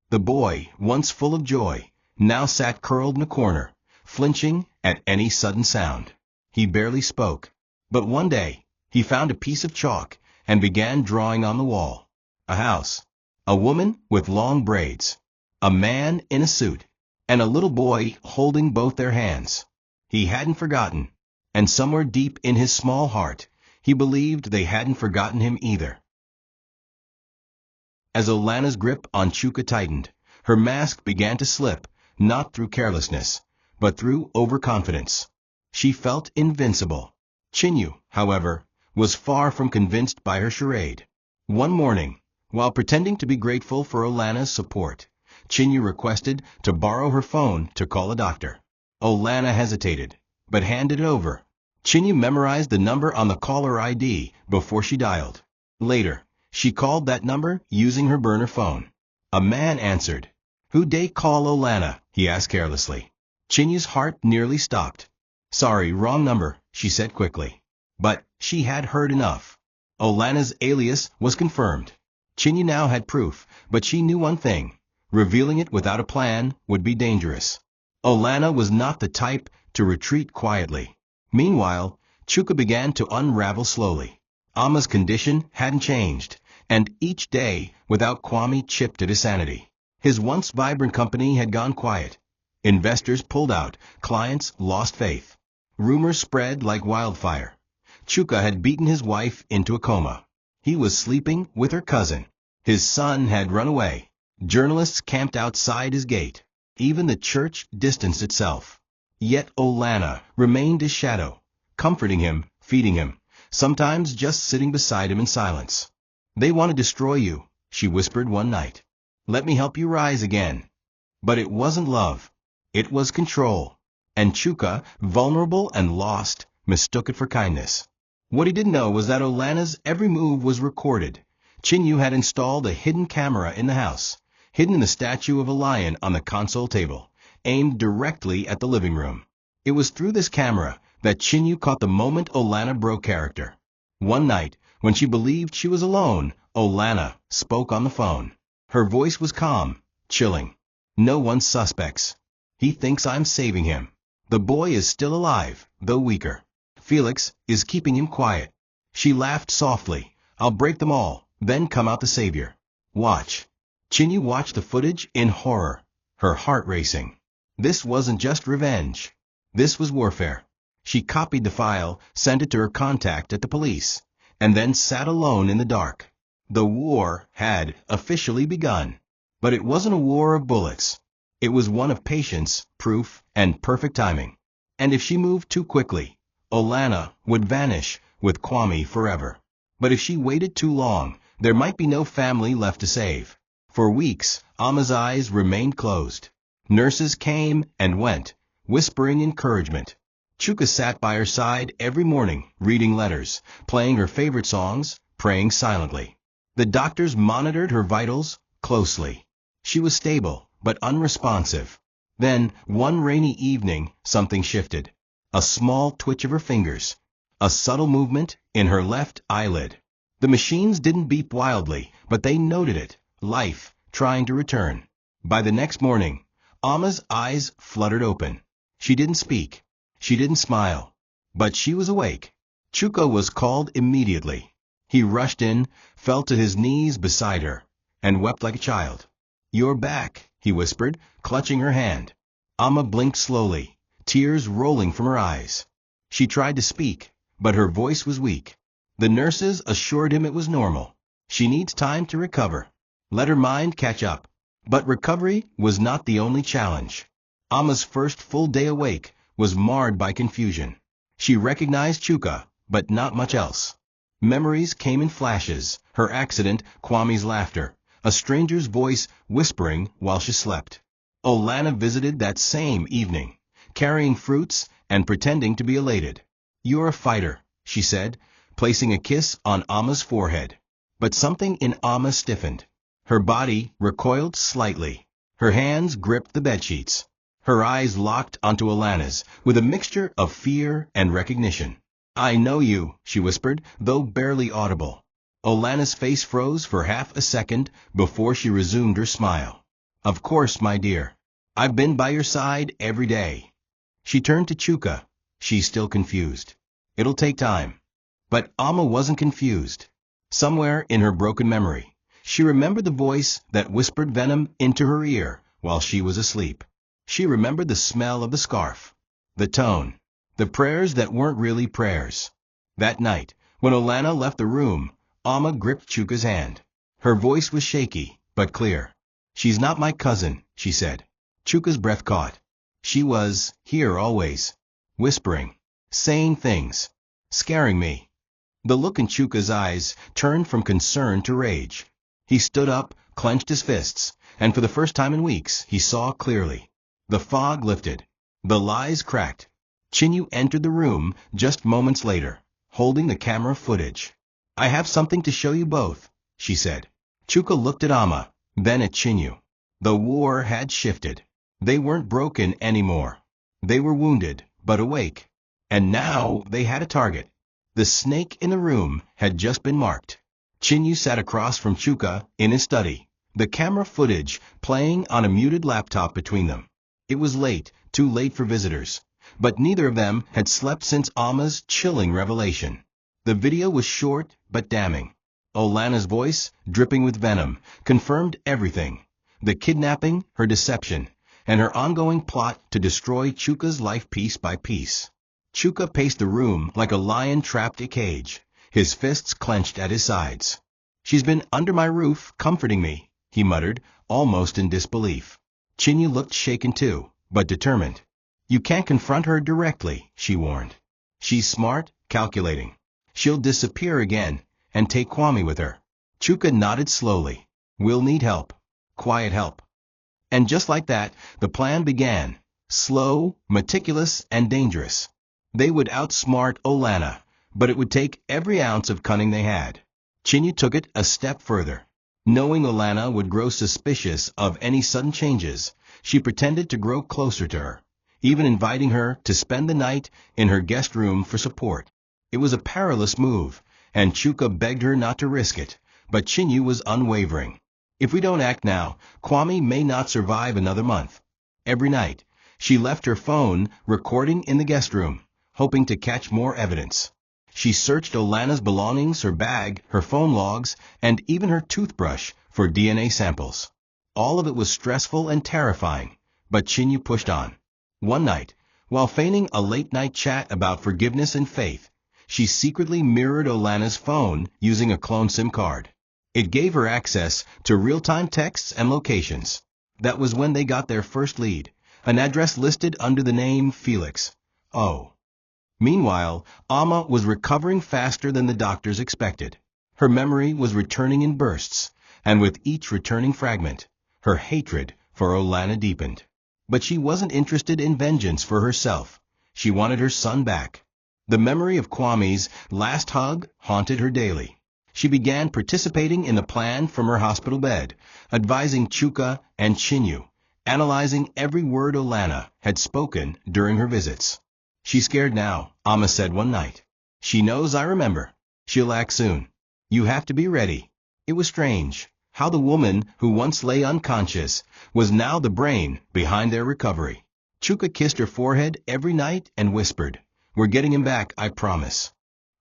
The boy, once full of joy, now sat curled in a corner, flinching at any sudden sound. He barely spoke, but one day, he found a piece of chalk and began drawing on the wall. A house, a woman with long braids, a man in a suit, and a little boy holding both their hands. He hadn't forgotten, and somewhere deep in his small heart, he believed they hadn't forgotten him either. As Olanna's grip on Chuka tightened, her mask began to slip, not through carelessness, but through overconfidence. She felt invincible. Chinyu, however, was far from convinced by her charade. One morning, while pretending to be grateful for Olanna's support, Chinyu requested to borrow her phone to call a doctor. Olanna hesitated, but handed it over. Chinyu memorized the number on the caller ID before she dialed. Later, she called that number using her burner phone. A man answered. "Who dey call Olanna?" he asked carelessly. Chinyu's heart nearly stopped. "Sorry, wrong number," she said quickly. But she had heard enough. Olanna's alias was confirmed. Chinyu now had proof, but she knew one thing. Revealing it without a plan would be dangerous. Olanna was not the type to retreat quietly. Meanwhile, Chuka began to unravel slowly. Amma's condition hadn't changed, and each day without Kwame chipped at his sanity. His once vibrant company had gone quiet. Investors pulled out, clients lost faith. Rumors spread like wildfire. Chuka had beaten his wife into a coma. He was sleeping with her cousin. His son had run away. Journalists camped outside his gate. Even the church distanced itself. Yet Olanna remained his shadow, comforting him, feeding him, sometimes just sitting beside him in silence. "They want to destroy you," she whispered one night. "Let me help you rise again." But it wasn't love. It was control. And Chuka, vulnerable and lost, mistook it for kindness. What he didn't know was that Olanna's every move was recorded. Chinyu had installed a hidden camera in the house, hidden in the statue of a lion on the console table, aimed directly at the living room. It was through this camera that Chinyu caught the moment Olanna broke character. One night, when she believed she was alone, Olanna spoke on the phone. Her voice was calm, chilling. "No one suspects. He thinks I'm saving him. The boy is still alive, though weaker. Felix is keeping him quiet." She laughed softly. "I'll break them all, then come out the savior. Watch." Chinyu watched the footage in horror, her heart racing. This wasn't just revenge. This was warfare. She copied the file, sent it to her contact at the police, and then sat alone in the dark. The war had officially begun. But it wasn't a war of bullets. It was one of patience, proof, and perfect timing. And if she moved too quickly, Olanna would vanish with Kwame forever. But if she waited too long, there might be no family left to save. For weeks, Amma's eyes remained closed. Nurses came and went, whispering encouragement. Chuka sat by her side every morning, reading letters, playing her favorite songs, praying silently. The doctors monitored her vitals closely. She was stable, but unresponsive. Then, one rainy evening, something shifted. A small twitch of her fingers. A subtle movement in her left eyelid. The machines didn't beep wildly, but they noted it. Life, trying to return. By the next morning, Amma's eyes fluttered open. She didn't speak. She didn't smile. But she was awake. Chuka was called immediately. He rushed in, fell to his knees beside her, and wept like a child. "You're back," he whispered, clutching her hand. Amma blinked slowly, tears rolling from her eyes. She tried to speak, but her voice was weak. The nurses assured him it was normal. She needs time to recover. Let her mind catch up. But recovery was not the only challenge. Amma's first full day awake was marred by confusion. She recognized Chuka, but not much else. Memories came in flashes, her accident, Kwame's laughter, a stranger's voice whispering while she slept. Olanna visited that same evening, carrying fruits and pretending to be elated. "You're a fighter," she said, placing a kiss on Amma's forehead. But something in Amma stiffened. Her body recoiled slightly. Her hands gripped the bedsheets. Her eyes locked onto Olanna's, with a mixture of fear and recognition. "I know you," she whispered, though barely audible. Olanna's face froze for half a second before she resumed her smile. "Of course, my dear. I've been by your side every day." She turned to Chuka. "She's still confused. It'll take time." But Amma wasn't confused. Somewhere in her broken memory, she remembered the voice that whispered venom into her ear while she was asleep. She remembered the smell of the scarf, the tone, the prayers that weren't really prayers. That night, when Olanna left the room, Amma gripped Chuka's hand. Her voice was shaky, but clear. "She's not my cousin," she said. Chuka's breath caught. She was here always, whispering, saying things, scaring me. The look in Chuka's eyes turned from concern to rage. He stood up, clenched his fists, and for the first time in weeks, he saw clearly. The fog lifted. The lies cracked. Chinyu entered the room just moments later, holding the camera footage. "I have something to show you both," she said. Chuka looked at Amma, then at Chinyu. The war had shifted. They weren't broken anymore. They were wounded, but awake. And now they had a target. The snake in the room had just been marked. Chinyu sat across from Chuka in his study, the camera footage playing on a muted laptop between them. It was late, too late for visitors, but neither of them had slept since Amma's chilling revelation. The video was short but damning. Olanna's voice, dripping with venom, confirmed everything: the kidnapping, her deception, and her ongoing plot to destroy Chuka's life piece by piece. Chuka paced the room like a lion trapped in a cage, his fists clenched at his sides. "She's been under my roof, comforting me," he muttered, almost in disbelief. Chinyu looked shaken too, but determined. You can't confront her directly, she warned. She's smart, calculating. She'll disappear again, and take Kwame with her. Chuka nodded slowly. We'll need help. Quiet help. And just like that, the plan began. Slow, meticulous, and dangerous. They would outsmart Olanna, but it would take every ounce of cunning they had. Chinyu took it a step further. Knowing Olanna would grow suspicious of any sudden changes, she pretended to grow closer to her, even inviting her to spend the night in her guest room for support. It was a perilous move, and Chuka begged her not to risk it, but Chinyu was unwavering. If we don't act now, Kwame may not survive another month. Every night, she left her phone recording in the guest room, hoping to catch more evidence. She searched Olanna's belongings, her bag, her phone logs, and even her toothbrush for DNA samples. All of it was stressful and terrifying, but Chinyu pushed on. One night, while feigning a late-night chat about forgiveness and faith, she secretly mirrored Olanna's phone using a clone SIM card. It gave her access to real-time texts and locations. That was when they got their first lead, an address listed under the name Felix. Oh. Meanwhile, Amma was recovering faster than the doctors expected. Her memory was returning in bursts, and with each returning fragment, her hatred for Olanna deepened. But she wasn't interested in vengeance for herself. She wanted her son back. The memory of Kwame's last hug haunted her daily. She began participating in the plan from her hospital bed, advising Chuka and Chinyu, analyzing every word Olanna had spoken during her visits. She's scared now, Amma said one night. She knows I remember. She'll act soon. You have to be ready. It was strange how the woman who once lay unconscious was now the brain behind their recovery. Chuka kissed her forehead every night and whispered, We're getting him back, I promise.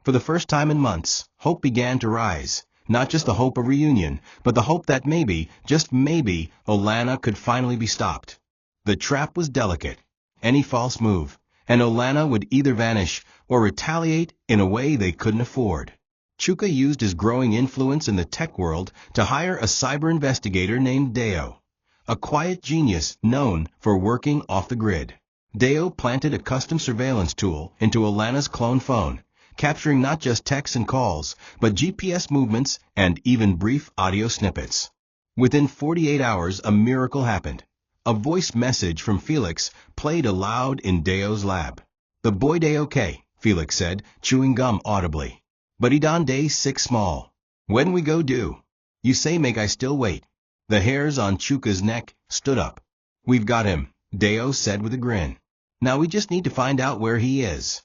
For the first time in months, hope began to rise. Not just the hope of reunion, but the hope that maybe, just maybe, Olanna could finally be stopped. The trap was delicate. Any false move, and Olanna would either vanish or retaliate in a way they couldn't afford. Chuka used his growing influence in the tech world to hire a cyber investigator named Deo, a quiet genius known for working off the grid. Deo planted a custom surveillance tool into Olanna's clone phone, capturing not just texts and calls, but GPS movements and even brief audio snippets. Within 48 hours, a miracle happened. A voice message from Felix played aloud in Deo's lab. The boy day okay, Felix said, chewing gum audibly. But he don day sick small. When we go do? You say make I still wait. The hairs on Chuka's neck stood up. We've got him, Deo said with a grin. Now we just need to find out where he is.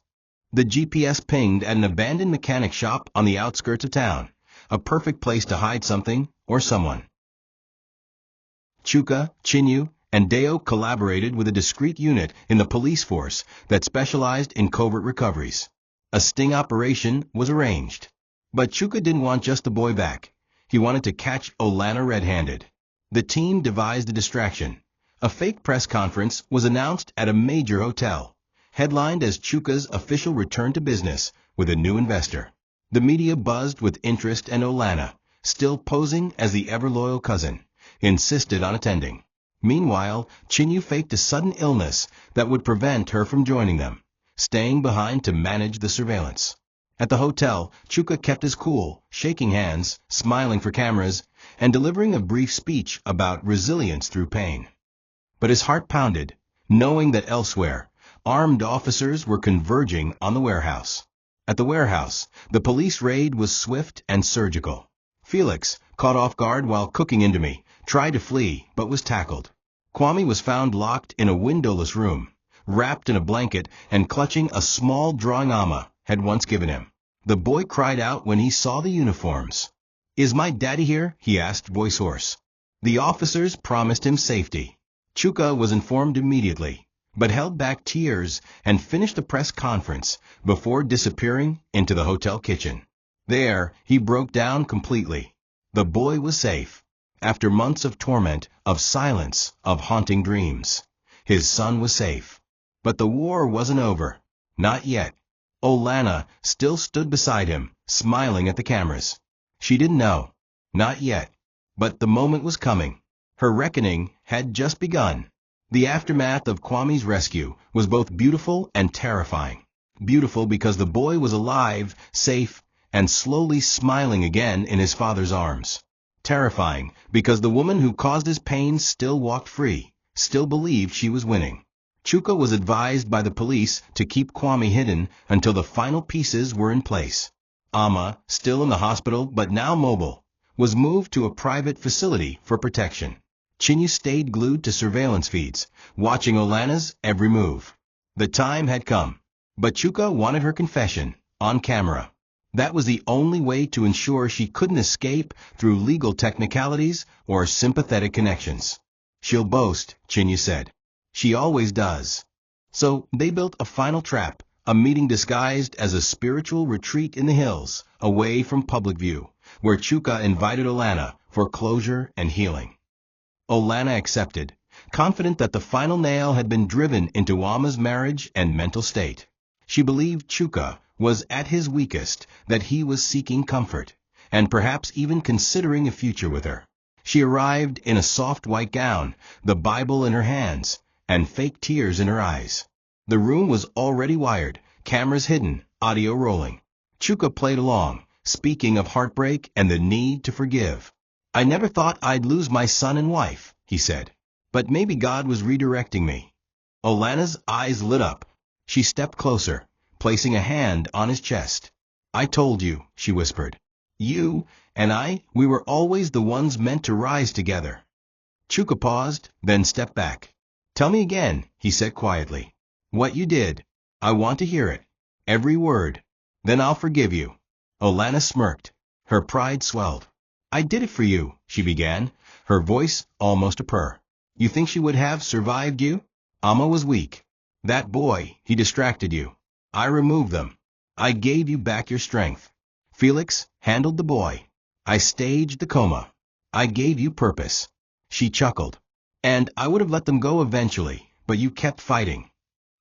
The GPS pinged at an abandoned mechanic shop on the outskirts of town, a perfect place to hide something or someone. Chuka, Chinyu, and Deo collaborated with a discreet unit in the police force that specialized in covert recoveries. A sting operation was arranged. But Chuka didn't want just the boy back. He wanted to catch Olanna red-handed. The team devised a distraction. A fake press conference was announced at a major hotel, headlined as Chuka's official return to business with a new investor. The media buzzed with interest, and Olanna, still posing as the ever-loyal cousin, insisted on attending. Meanwhile, Chinyu faked a sudden illness that would prevent her from joining them, staying behind to manage the surveillance. At the hotel, Chuka kept his cool, shaking hands, smiling for cameras, and delivering a brief speech about resilience through pain. But his heart pounded, knowing that elsewhere, armed officers were converging on the warehouse. At the warehouse, the police raid was swift and surgical. Felix, caught off guard while cooking Indomie, tried to flee but was tackled. Kwame was found locked in a windowless room, wrapped in a blanket and clutching a small drawing Amma had once given him. The boy cried out when he saw the uniforms. Is my daddy here? He asked, voice hoarse. The officers promised him safety. Chuka was informed immediately, but held back tears and finished the press conference before disappearing into the hotel kitchen. There, he broke down completely. The boy was safe. After months of torment, of silence, of haunting dreams, his son was safe. But the war wasn't over. Not yet. Olanna still stood beside him, smiling at the cameras. She didn't know. Not yet. But the moment was coming. Her reckoning had just begun. The aftermath of Kwame's rescue was both beautiful and terrifying. Beautiful because the boy was alive, safe, and slowly smiling again in his father's arms. Terrifying because the woman who caused his pain still walked free, still believed she was winning. Chuka was advised by the police to keep Kwame hidden until the final pieces were in place. Amma, still in the hospital but now mobile, was moved to a private facility for protection. Chinyu stayed glued to surveillance feeds, watching Olanna's every move. The time had come. But Chuka wanted her confession, on camera. That was the only way to ensure she couldn't escape through legal technicalities or sympathetic connections. She'll boast, Chinyu said. She always does. So they built a final trap, a meeting disguised as a spiritual retreat in the hills, away from public view, where Chuka invited Olanna for closure and healing. Olanna accepted, confident that the final nail had been driven into Amma's marriage and mental state. She believed Chuka was at his weakest, that he was seeking comfort, and perhaps even considering a future with her. She arrived in a soft white gown, the Bible in her hands, and fake tears in her eyes. The room was already wired, cameras hidden, audio rolling. Chuka played along, speaking of heartbreak and the need to forgive. "I never thought I'd lose my son and wife," he said. "But maybe God was redirecting me." Olanna's eyes lit up. She stepped closer, placing a hand on his chest. "I told you," she whispered. "You and I, we were always the ones meant to rise together." Chuka paused, then stepped back. "Tell me again," he said quietly. "What you did. I want to hear it. Every word. Then I'll forgive you." Olanna smirked. Her pride swelled. "I did it for you," she began, her voice almost a purr. "You think she would have survived you? Amma was weak. That boy, he distracted you. I removed them. I gave you back your strength. Felix handled the boy. I staged the coma. I gave you purpose." She chuckled. "And I would have let them go eventually, but you kept fighting."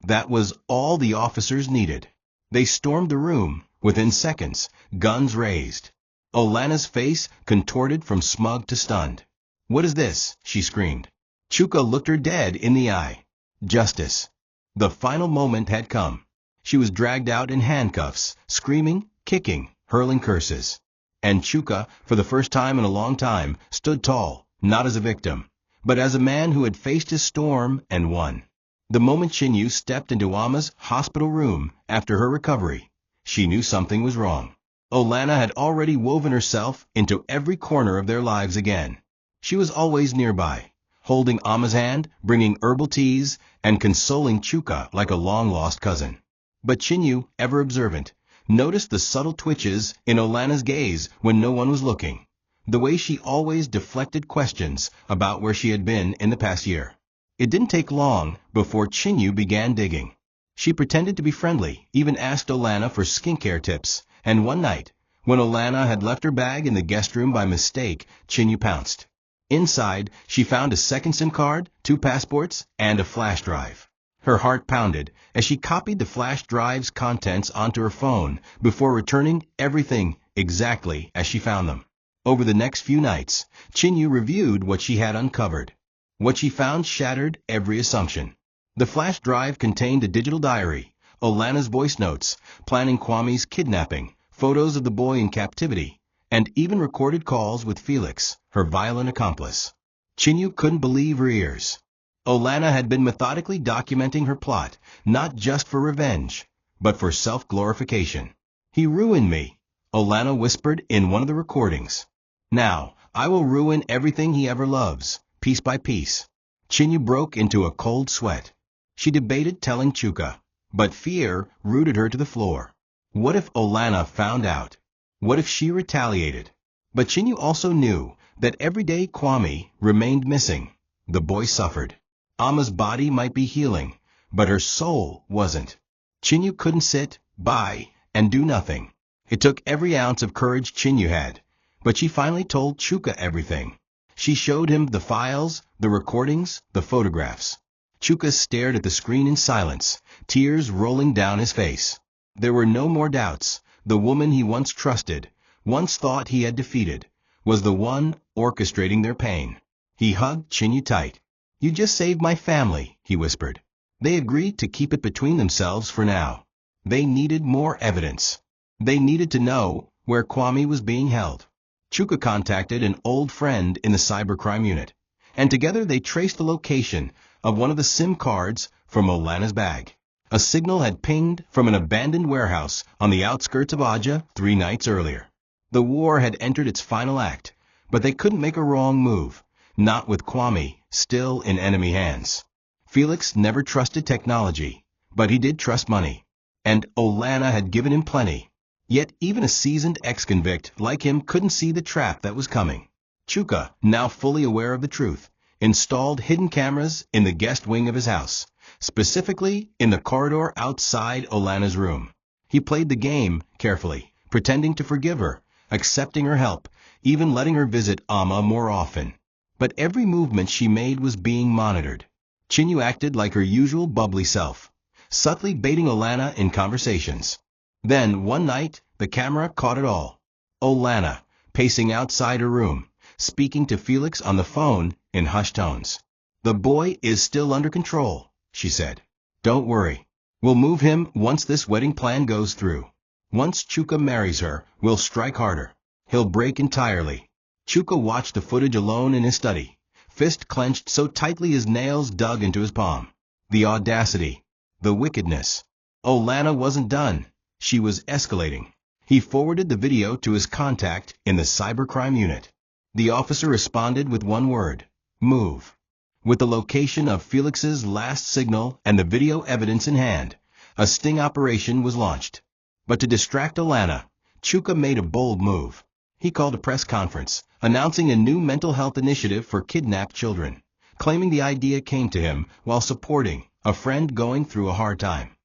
That was all the officers needed. They stormed the room, within seconds, guns raised. Olanna's face contorted from smug to stunned. "What is this?" she screamed. Chuka looked her dead in the eye. Justice. The final moment had come. She was dragged out in handcuffs, screaming, kicking, hurling curses. And Chuka, for the first time in a long time, stood tall, not as a victim, but as a man who had faced his storm and won. The moment Chinyu stepped into Amma's hospital room after her recovery, she knew something was wrong. Olanna had already woven herself into every corner of their lives again. She was always nearby, holding Amma's hand, bringing herbal teas, and consoling Chuka like a long-lost cousin. But Chinyu, ever observant, noticed the subtle twitches in Olanna's gaze when no one was looking, the way she always deflected questions about where she had been in the past year. It didn't take long before Chinyu began digging. She pretended to be friendly, even asked Olanna for skincare tips, and one night, when Olanna had left her bag in the guest room by mistake, Chinyu pounced. Inside, she found a second SIM card, 2 passports, and a flash drive. Her heart pounded as she copied the flash drive's contents onto her phone before returning everything exactly as she found them. Over the next few nights, Chinyu reviewed what she had uncovered. What she found shattered every assumption. The flash drive contained a digital diary, Olanna's voice notes, planning Kwame's kidnapping, photos of the boy in captivity, and even recorded calls with Felix, her violent accomplice. Chinyu couldn't believe her ears. Olanna had been methodically documenting her plot, not just for revenge, but for self-glorification. "He ruined me," Olanna whispered in one of the recordings. "Now, I will ruin everything he ever loves, piece by piece." Chinyu broke into a cold sweat. She debated telling Chuka, but fear rooted her to the floor. What if Olanna found out? What if she retaliated? But Chinyu also knew that every day Kwame remained missing, the boy suffered. Amma's body might be healing, but her soul wasn't. Chinyu couldn't sit by and do nothing. It took every ounce of courage Chinyu had, but she finally told Chuka everything. She showed him the files, the recordings, the photographs. Chuka stared at the screen in silence, tears rolling down his face. There were no more doubts. The woman he once trusted, once thought he had defeated, was the one orchestrating their pain. He hugged Chinyu tight. "You just saved my family," he whispered. They agreed to keep it between themselves for now. They needed more evidence. They needed to know where Kwame was being held. Chuka contacted an old friend in the cybercrime unit, and together they traced the location of one of the SIM cards from Olanna's bag. A signal had pinged from an abandoned warehouse on the outskirts of Aja 3 nights earlier. The war had entered its final act, but they couldn't make a wrong move, not with Kwame still in enemy hands. Felix never trusted technology, but he did trust money, and Olanna had given him plenty. Yet even a seasoned ex-convict like him couldn't see the trap that was coming. Chuka, now fully aware of the truth, installed hidden cameras in the guest wing of his house, specifically in the corridor outside Olanna's room. He played the game carefully, pretending to forgive her, accepting her help, even letting her visit Amma more often. But every movement she made was being monitored. Chinyu acted like her usual bubbly self, subtly baiting Olanna in conversations. Then, one night, the camera caught it all. Olanna, pacing outside her room, speaking to Felix on the phone in hushed tones. "The boy is still under control," she said. "Don't worry. We'll move him once this wedding plan goes through. Once Chuka marries her, we'll strike harder. He'll break entirely." Chuka watched the footage alone in his study, fist clenched so tightly his nails dug into his palm. The audacity. The wickedness. Olanna wasn't done. She was escalating. He forwarded the video to his contact in the cybercrime unit. The officer responded with one word: move. With the location of Felix's last signal and the video evidence in hand, a sting operation was launched. But to distract Olanna, Chuka made a bold move. He called a press conference, announcing a new mental health initiative for kidnapped children, claiming the idea came to him while supporting a friend going through a hard time.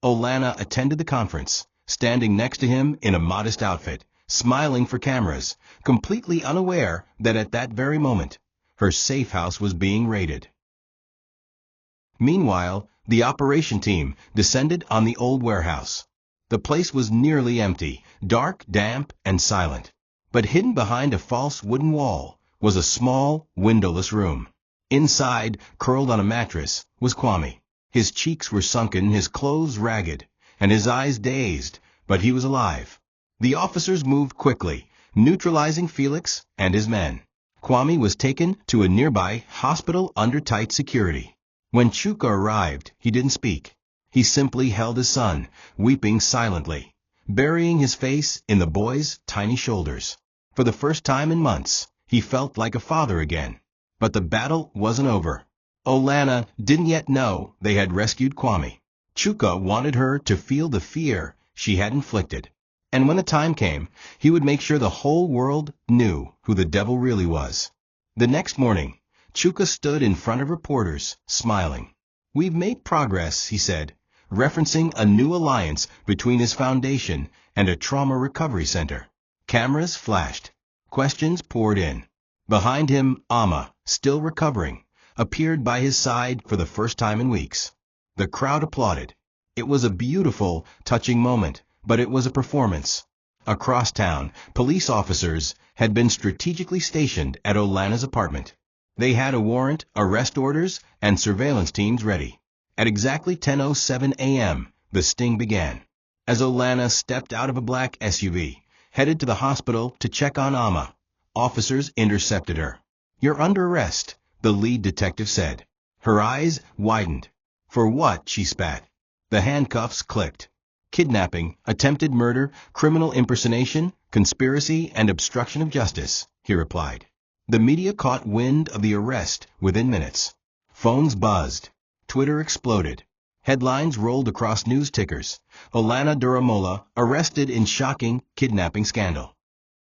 Olanna attended the conference, standing next to him in a modest outfit, smiling for cameras, completely unaware that at that very moment, her safe house was being raided. Meanwhile, the operation team descended on the old warehouse. The place was nearly empty, dark, damp, and silent. But hidden behind a false wooden wall was a small, windowless room. Inside, curled on a mattress, was Kwame. His cheeks were sunken, his clothes ragged, and his eyes dazed, but he was alive. The officers moved quickly, neutralizing Felix and his men. Kwame was taken to a nearby hospital under tight security. When Chuka arrived, he didn't speak. He simply held his son, weeping silently, burying his face in the boy's tiny shoulders. For the first time in months, he felt like a father again. But the battle wasn't over. Olanna didn't yet know they had rescued Kwame. Chuka wanted her to feel the fear she had inflicted. And when the time came, he would make sure the whole world knew who the devil really was. The next morning, Chuka stood in front of reporters, smiling. "We've made progress," he said, referencing a new alliance between his foundation and a trauma recovery center. Cameras flashed. Questions poured in. Behind him, Amma, still recovering, appeared by his side for the first time in weeks. The crowd applauded. It was a beautiful, touching moment, but it was a performance. Across town, police officers had been strategically stationed at Olanna's apartment. They had a warrant, arrest orders, and surveillance teams ready. At exactly 10:07 a.m., the sting began. As Olanna stepped out of a black SUV, headed to the hospital to check on Amma, officers intercepted her. "You're under arrest," the lead detective said. Her eyes widened. "For what?" she spat. The handcuffs clicked. "Kidnapping, attempted murder, criminal impersonation, conspiracy, and obstruction of justice," he replied. The media caught wind of the arrest within minutes. Phones buzzed. Twitter exploded. Headlines rolled across news tickers. Olanna Duramola arrested in shocking kidnapping scandal.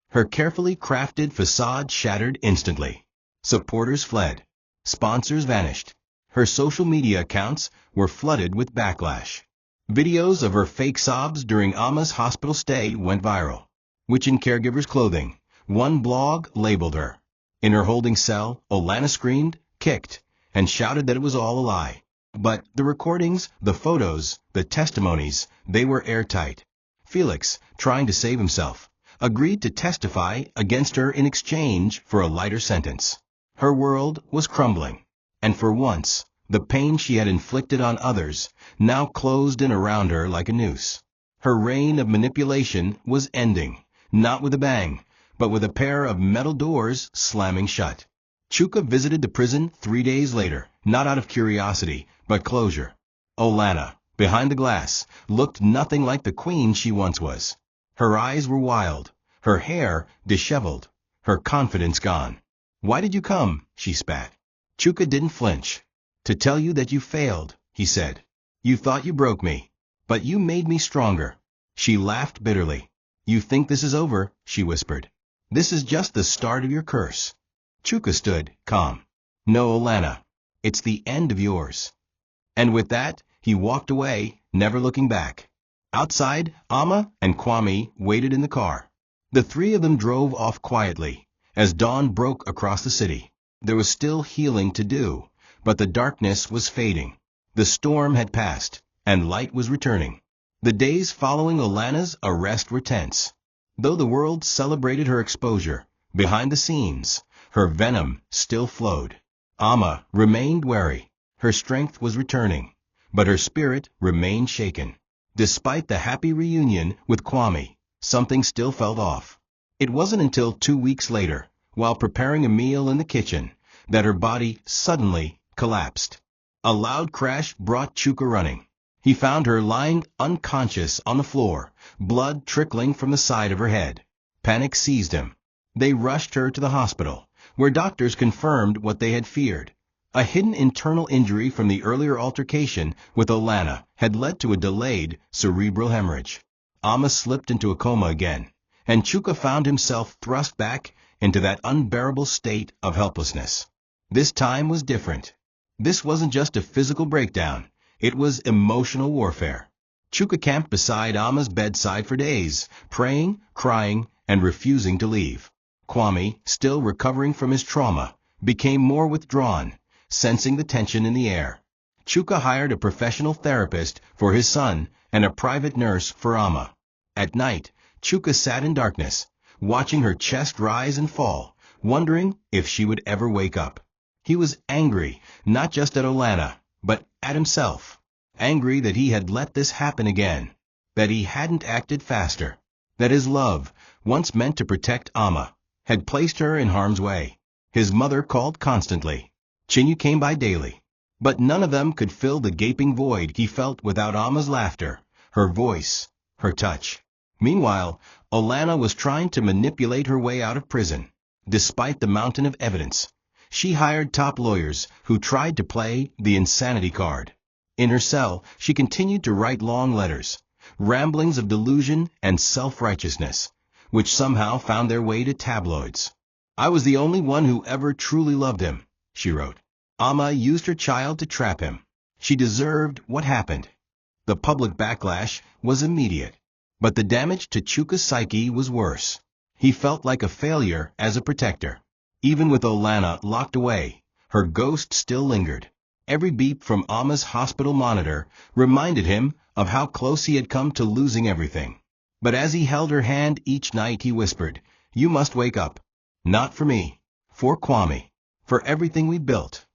Her carefully crafted facade shattered instantly. Supporters fled. Sponsors vanished. Her social media accounts were flooded with backlash. Videos of her fake sobs during Amma's hospital stay went viral. Which in caregiver's clothing, one blog labeled her. In her holding cell, Olanna screamed, kicked, and shouted that it was all a lie. But the recordings, the photos, the testimonies, they were airtight. Felix, trying to save himself, agreed to testify against her in exchange for a lighter sentence. Her world was crumbling. And for once, the pain she had inflicted on others now closed in around her like a noose. Her reign of manipulation was ending, not with a bang, but with a pair of metal doors slamming shut. Chuka visited the prison 3 days later, not out of curiosity, but closure. Olanna, behind the glass, looked nothing like the queen she once was. Her eyes were wild, her hair disheveled, her confidence gone. "Why did you come?" she spat. Chuka didn't flinch. "To tell you that you failed," he said. "You thought you broke me, but you made me stronger." She laughed bitterly. "You think this is over," she whispered. "This is just the start of your curse." Chuka stood, calm. "No, Olanna, it's the end of yours." And with that, he walked away, never looking back. Outside, Amma and Kwame waited in the car. The three of them drove off quietly, as dawn broke across the city. There was still healing to do, but the darkness was fading. The storm had passed, and light was returning. The days following Olanna's arrest were tense. Though the world celebrated her exposure, behind the scenes, her venom still flowed. Amma remained wary. Her strength was returning, but her spirit remained shaken. Despite the happy reunion with Kwame, something still felt off. It wasn't until 2 weeks later, while preparing a meal in the kitchen, that her body suddenly collapsed. A loud crash brought Chuka running. He found her lying unconscious on the floor, blood trickling from the side of her head. Panic seized him. They rushed her to the hospital, where doctors confirmed what they had feared. A hidden internal injury from the earlier altercation with Olanna had led to a delayed cerebral hemorrhage. Amma slipped into a coma again, and Chuka found himself thrust back into that unbearable state of helplessness. This time was different. This wasn't just a physical breakdown, it was emotional warfare. Chuka camped beside Amma's bedside for days, praying, crying, and refusing to leave. Kwame, still recovering from his trauma, became more withdrawn, sensing the tension in the air. Chuka hired a professional therapist for his son and a private nurse for Amma. At night, Chuka sat in darkness, watching her chest rise and fall, wondering if she would ever wake up. He was angry, not just at Olanna, but at himself. Angry that he had let this happen again, that he hadn't acted faster, that his love, once meant to protect Amma, had placed her in harm's way. His mother called constantly. Chinyu came by daily. But none of them could fill the gaping void he felt without Amma's laughter, her voice, her touch. Meanwhile, Olanna was trying to manipulate her way out of prison. Despite the mountain of evidence, she hired top lawyers who tried to play the insanity card. In her cell, she continued to write long letters, ramblings of delusion and self-righteousness, which somehow found their way to tabloids. "I was the only one who ever truly loved him," she wrote. "Amma used her child to trap him. She deserved what happened." The public backlash was immediate. But the damage to Chuka's psyche was worse. He felt like a failure as a protector. Even with Olanna locked away, her ghost still lingered. Every beep from Amma's hospital monitor reminded him of how close he had come to losing everything. But as he held her hand each night, he whispered, "You must wake up. Not for me. For Kwame. For everything we built."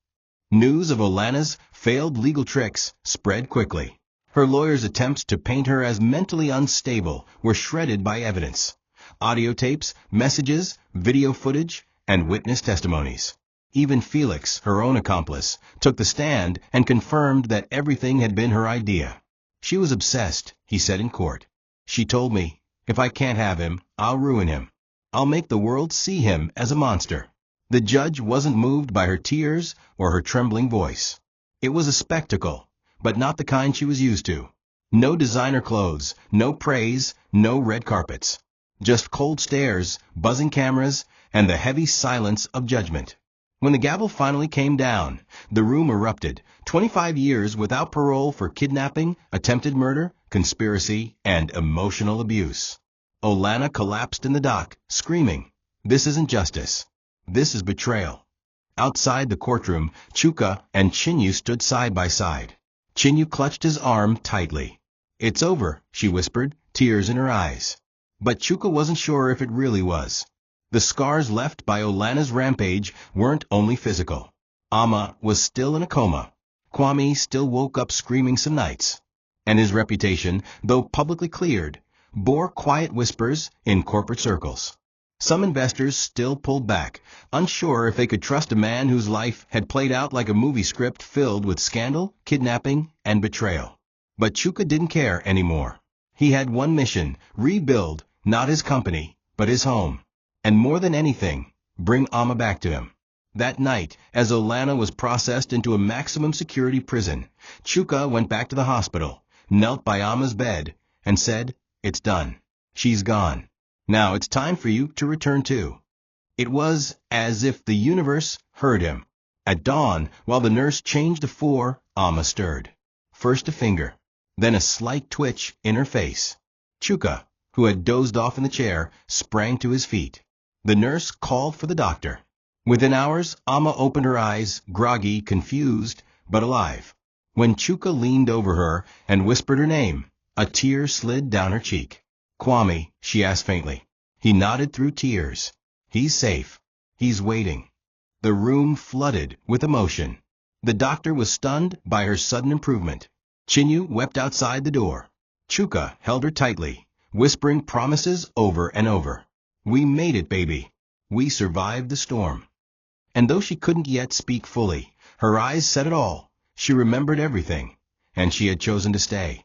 News of Olanna's failed legal tricks spread quickly. Her lawyer's attempts to paint her as mentally unstable were shredded by evidence. Audio tapes, messages, video footage, and witness testimonies. Even Felix, her own accomplice, took the stand and confirmed that everything had been her idea. "She was obsessed," he said in court. "She told me, if I can't have him, I'll ruin him. I'll make the world see him as a monster." The judge wasn't moved by her tears or her trembling voice. It was a spectacle, but not the kind she was used to. No designer clothes, no praise, no red carpets. Just cold stares, buzzing cameras, and the heavy silence of judgment. When the gavel finally came down, the room erupted. 25 years without parole for kidnapping, attempted murder, conspiracy, and emotional abuse. Olanna collapsed in the dock, screaming, "This isn't justice. This is betrayal." Outside the courtroom, Chuka and Chinyu stood side by side. Chinyu clutched his arm tightly. "It's over," she whispered, tears in her eyes. But Chuka wasn't sure if it really was. The scars left by Olanna's rampage weren't only physical. Amma was still in a coma. Kwame still woke up screaming some nights. And his reputation, though publicly cleared, bore quiet whispers in corporate circles. Some investors still pulled back, unsure if they could trust a man whose life had played out like a movie script filled with scandal, kidnapping, and betrayal. But Chuka didn't care anymore. He had one mission: rebuild, not his company, but his home. And more than anything, bring Amma back to him. That night, as Olanna was processed into a maximum security prison, Chuka went back to the hospital, knelt by Amma's bed, and said, "It's done. She's gone. Now it's time for you to return too." It was as if the universe heard him. At dawn, while the nurse changed the four, Amma stirred. First a finger, then a slight twitch in her face. Chuka, who had dozed off in the chair, sprang to his feet. The nurse called for the doctor. Within hours, Amma opened her eyes, groggy, confused, but alive. When Chuka leaned over her and whispered her name, a tear slid down her cheek. "Kwame," she asked faintly. He nodded through tears. "He's safe. He's waiting." The room flooded with emotion. The doctor was stunned by her sudden improvement. Chinyu wept outside the door. Chuka held her tightly, whispering promises over and over. "We made it, baby. We survived the storm." And though she couldn't yet speak fully, her eyes said it all. She remembered everything, and she had chosen to stay.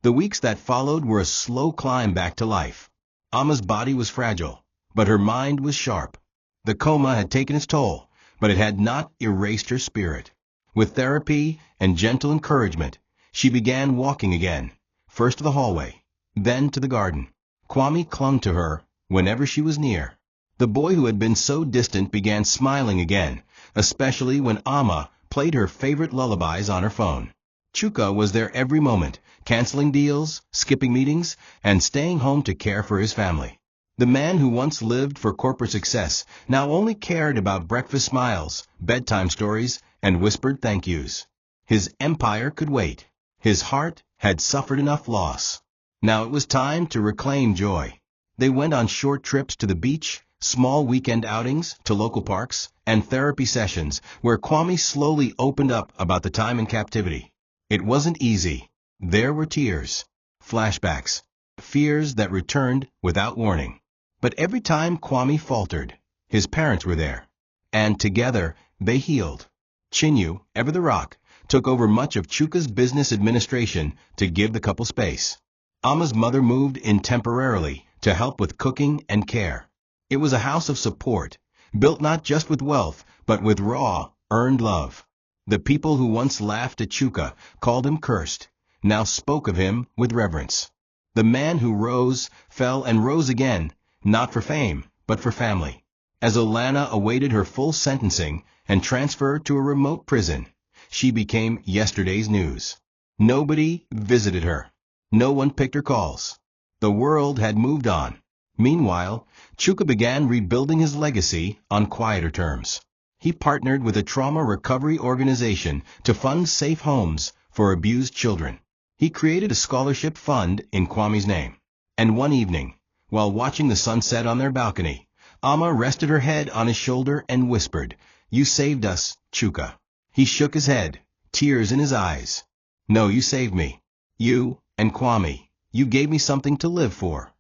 The weeks that followed were a slow climb back to life. Amma's body was fragile, but her mind was sharp. The coma had taken its toll, but it had not erased her spirit. With therapy and gentle encouragement, she began walking again, first to the hallway, then to the garden. Kwame clung to her whenever she was near. The boy who had been so distant began smiling again, especially when Amma played her favorite lullabies on her phone. Chuka was there every moment, canceling deals, skipping meetings, and staying home to care for his family. The man who once lived for corporate success now only cared about breakfast smiles, bedtime stories, and whispered thank yous. His empire could wait. His heart had suffered enough loss. Now it was time to reclaim joy. They went on short trips to the beach, small weekend outings to local parks, and therapy sessions where Kwame slowly opened up about the time in captivity. It wasn't easy. There were tears, flashbacks, fears that returned without warning. But every time Kwame faltered, his parents were there, and together they healed. Chinyu, ever the rock, took over much of Chuka's business administration to give the couple space. Amma's mother moved in temporarily to help with cooking and care. It was a house of support, built not just with wealth, but with raw, earned love. The people who once laughed at Chuka, called him cursed, now spoke of him with reverence. The man who rose, fell, and rose again, not for fame, but for family. As Olanna awaited her full sentencing and transfer to a remote prison, she became yesterday's news. Nobody visited her. No one picked her calls. The world had moved on. Meanwhile, Chuka began rebuilding his legacy on quieter terms. He partnered with a trauma recovery organization to fund safe homes for abused children. He created a scholarship fund in Kwame's name. And one evening, while watching the sunset on their balcony, Amma rested her head on his shoulder and whispered, "You saved us, Chuka." He shook his head, tears in his eyes. "No, you saved me. You and Kwame. You gave me something to live for."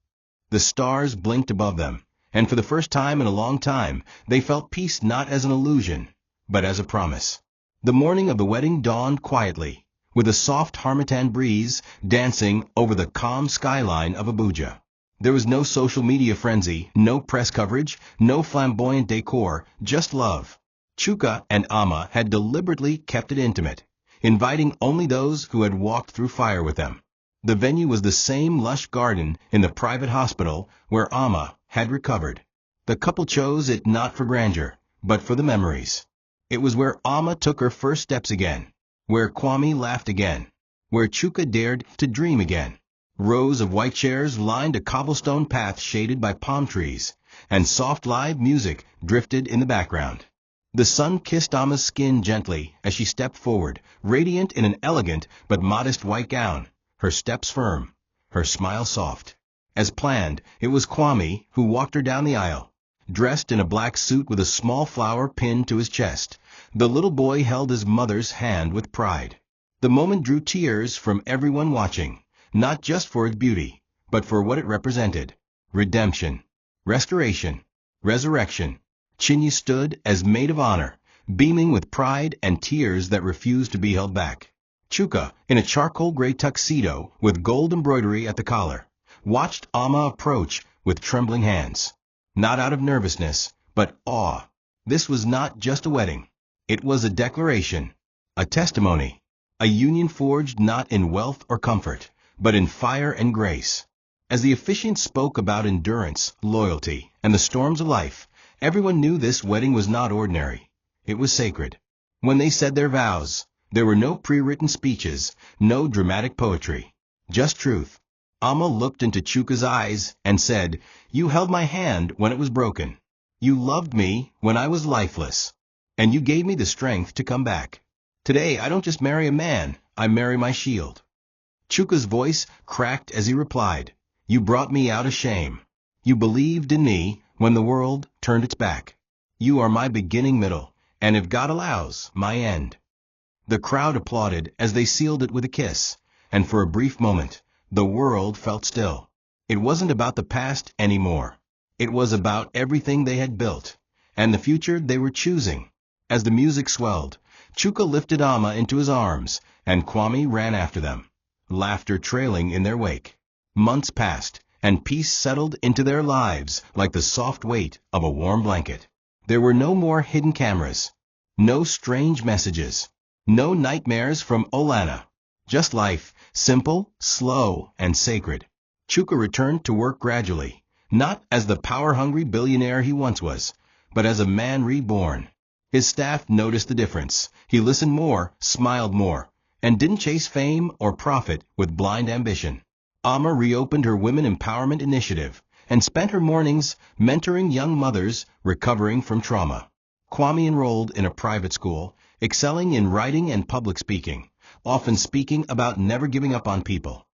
The stars blinked above them, and for the first time in a long time, they felt peace not as an illusion, but as a promise. The morning of the wedding dawned quietly, with a soft harmattan breeze dancing over the calm skyline of Abuja. There was no social media frenzy, no press coverage, no flamboyant decor, just love. Chuka and Amma had deliberately kept it intimate, inviting only those who had walked through fire with them. The venue was the same lush garden in the private hospital where Amma had recovered. The couple chose it not for grandeur, but for the memories. It was where Amma took her first steps again, where Kwame laughed again, where Chuka dared to dream again. Rows of white chairs lined a cobblestone path shaded by palm trees, and soft live music drifted in the background. The sun kissed Amma's skin gently as she stepped forward, radiant in an elegant but modest white gown, her steps firm, her smile soft. As planned, it was Kwame who walked her down the aisle. Dressed in a black suit with a small flower pinned to his chest, the little boy held his mother's hand with pride. The moment drew tears from everyone watching, not just for its beauty, but for what it represented. Redemption, restoration, resurrection. Chinny stood as maid of honor, beaming with pride and tears that refused to be held back. Chuka, in a charcoal gray tuxedo with gold embroidery at the collar, watched Amma approach with trembling hands. Not out of nervousness, but awe. This was not just a wedding. It was a declaration, a testimony, a union forged not in wealth or comfort, but in fire and grace. As the officiant spoke about endurance, loyalty, and the storms of life, everyone knew this wedding was not ordinary. It was sacred. When they said their vows, there were no pre-written speeches, no dramatic poetry, just truth. Amma looked into Chuka's eyes and said, "You held my hand when it was broken. You loved me when I was lifeless. And you gave me the strength to come back. Today I don't just marry a man, I marry my shield." Chuka's voice cracked as he replied, "You brought me out of shame. You believed in me when the world turned its back. You are my beginning, middle, and if God allows, my end." The crowd applauded as they sealed it with a kiss, and for a brief moment, the world felt still. It wasn't about the past anymore. It was about everything they had built, and the future they were choosing. As the music swelled, Chuka lifted Amma into his arms, and Kwame ran after them, laughter trailing in their wake. Months passed, and peace settled into their lives like the soft weight of a warm blanket. There were no more hidden cameras, no strange messages, no nightmares from Olanna. Just life, simple, slow, and sacred. Chuka returned to work gradually, not as the power-hungry billionaire he once was, but as a man reborn. His staff noticed the difference. He listened more, smiled more, and didn't chase fame or profit with blind ambition. Amma reopened her Women Empowerment Initiative and spent her mornings mentoring young mothers recovering from trauma. Kwame enrolled in a private school, excelling in writing and public speaking, often speaking about never giving up on people.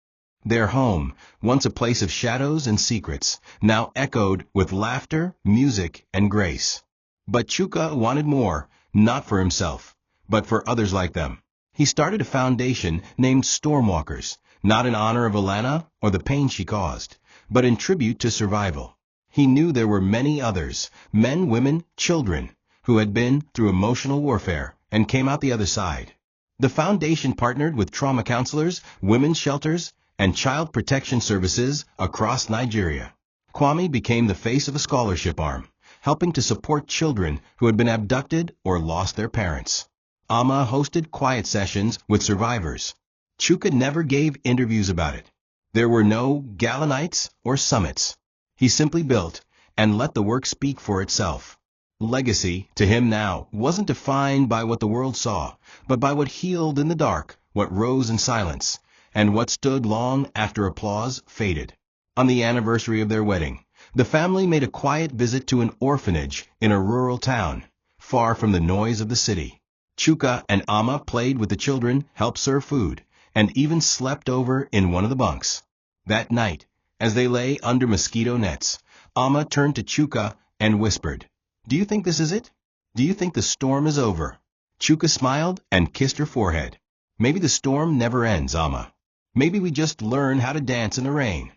Their home, once a place of shadows and secrets, now echoed with laughter, music, and grace. But Chuka wanted more, not for himself, but for others like them. He started a foundation named Stormwalkers, not in honor of Olanna or the pain she caused, but in tribute to survival. He knew there were many others, men, women, children, who had been through emotional warfare and came out the other side. The foundation partnered with trauma counselors, women's shelters, and child protection services across Nigeria. Kwame became the face of a scholarship arm, helping to support children who had been abducted or lost their parents. Amma hosted quiet sessions with survivors. Chuka never gave interviews about it. There were no gala nights or summits. He simply built and let the work speak for itself. Legacy, to him now, wasn't defined by what the world saw, but by what healed in the dark, what rose in silence, and what stood long after applause faded. On the anniversary of their wedding, the family made a quiet visit to an orphanage in a rural town, far from the noise of the city. Chuka and Amma played with the children, helped serve food, and even slept over in one of the bunks. That night, as they lay under mosquito nets, Amma turned to Chuka and whispered, "Do you think this is it? Do you think the storm is over?" Chuka smiled and kissed her forehead. "Maybe the storm never ends, Amma. Maybe we just learn how to dance in the rain."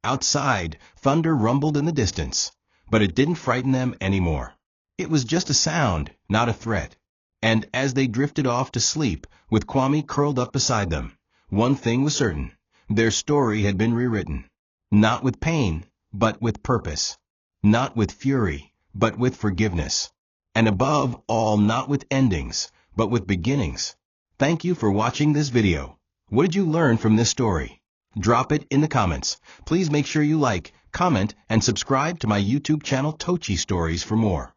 Outside, thunder rumbled in the distance, but it didn't frighten them anymore. It was just a sound, not a threat. And as they drifted off to sleep, with Kwame curled up beside them, one thing was certain: their story had been rewritten. Not with pain, but with purpose. Not with fury, but with forgiveness. And above all, not with endings, but with beginnings. Thank you for watching this video. What did you learn from this story? Drop it in the comments. Please make sure you like, comment, and subscribe to my YouTube channel Tochi Stories for more.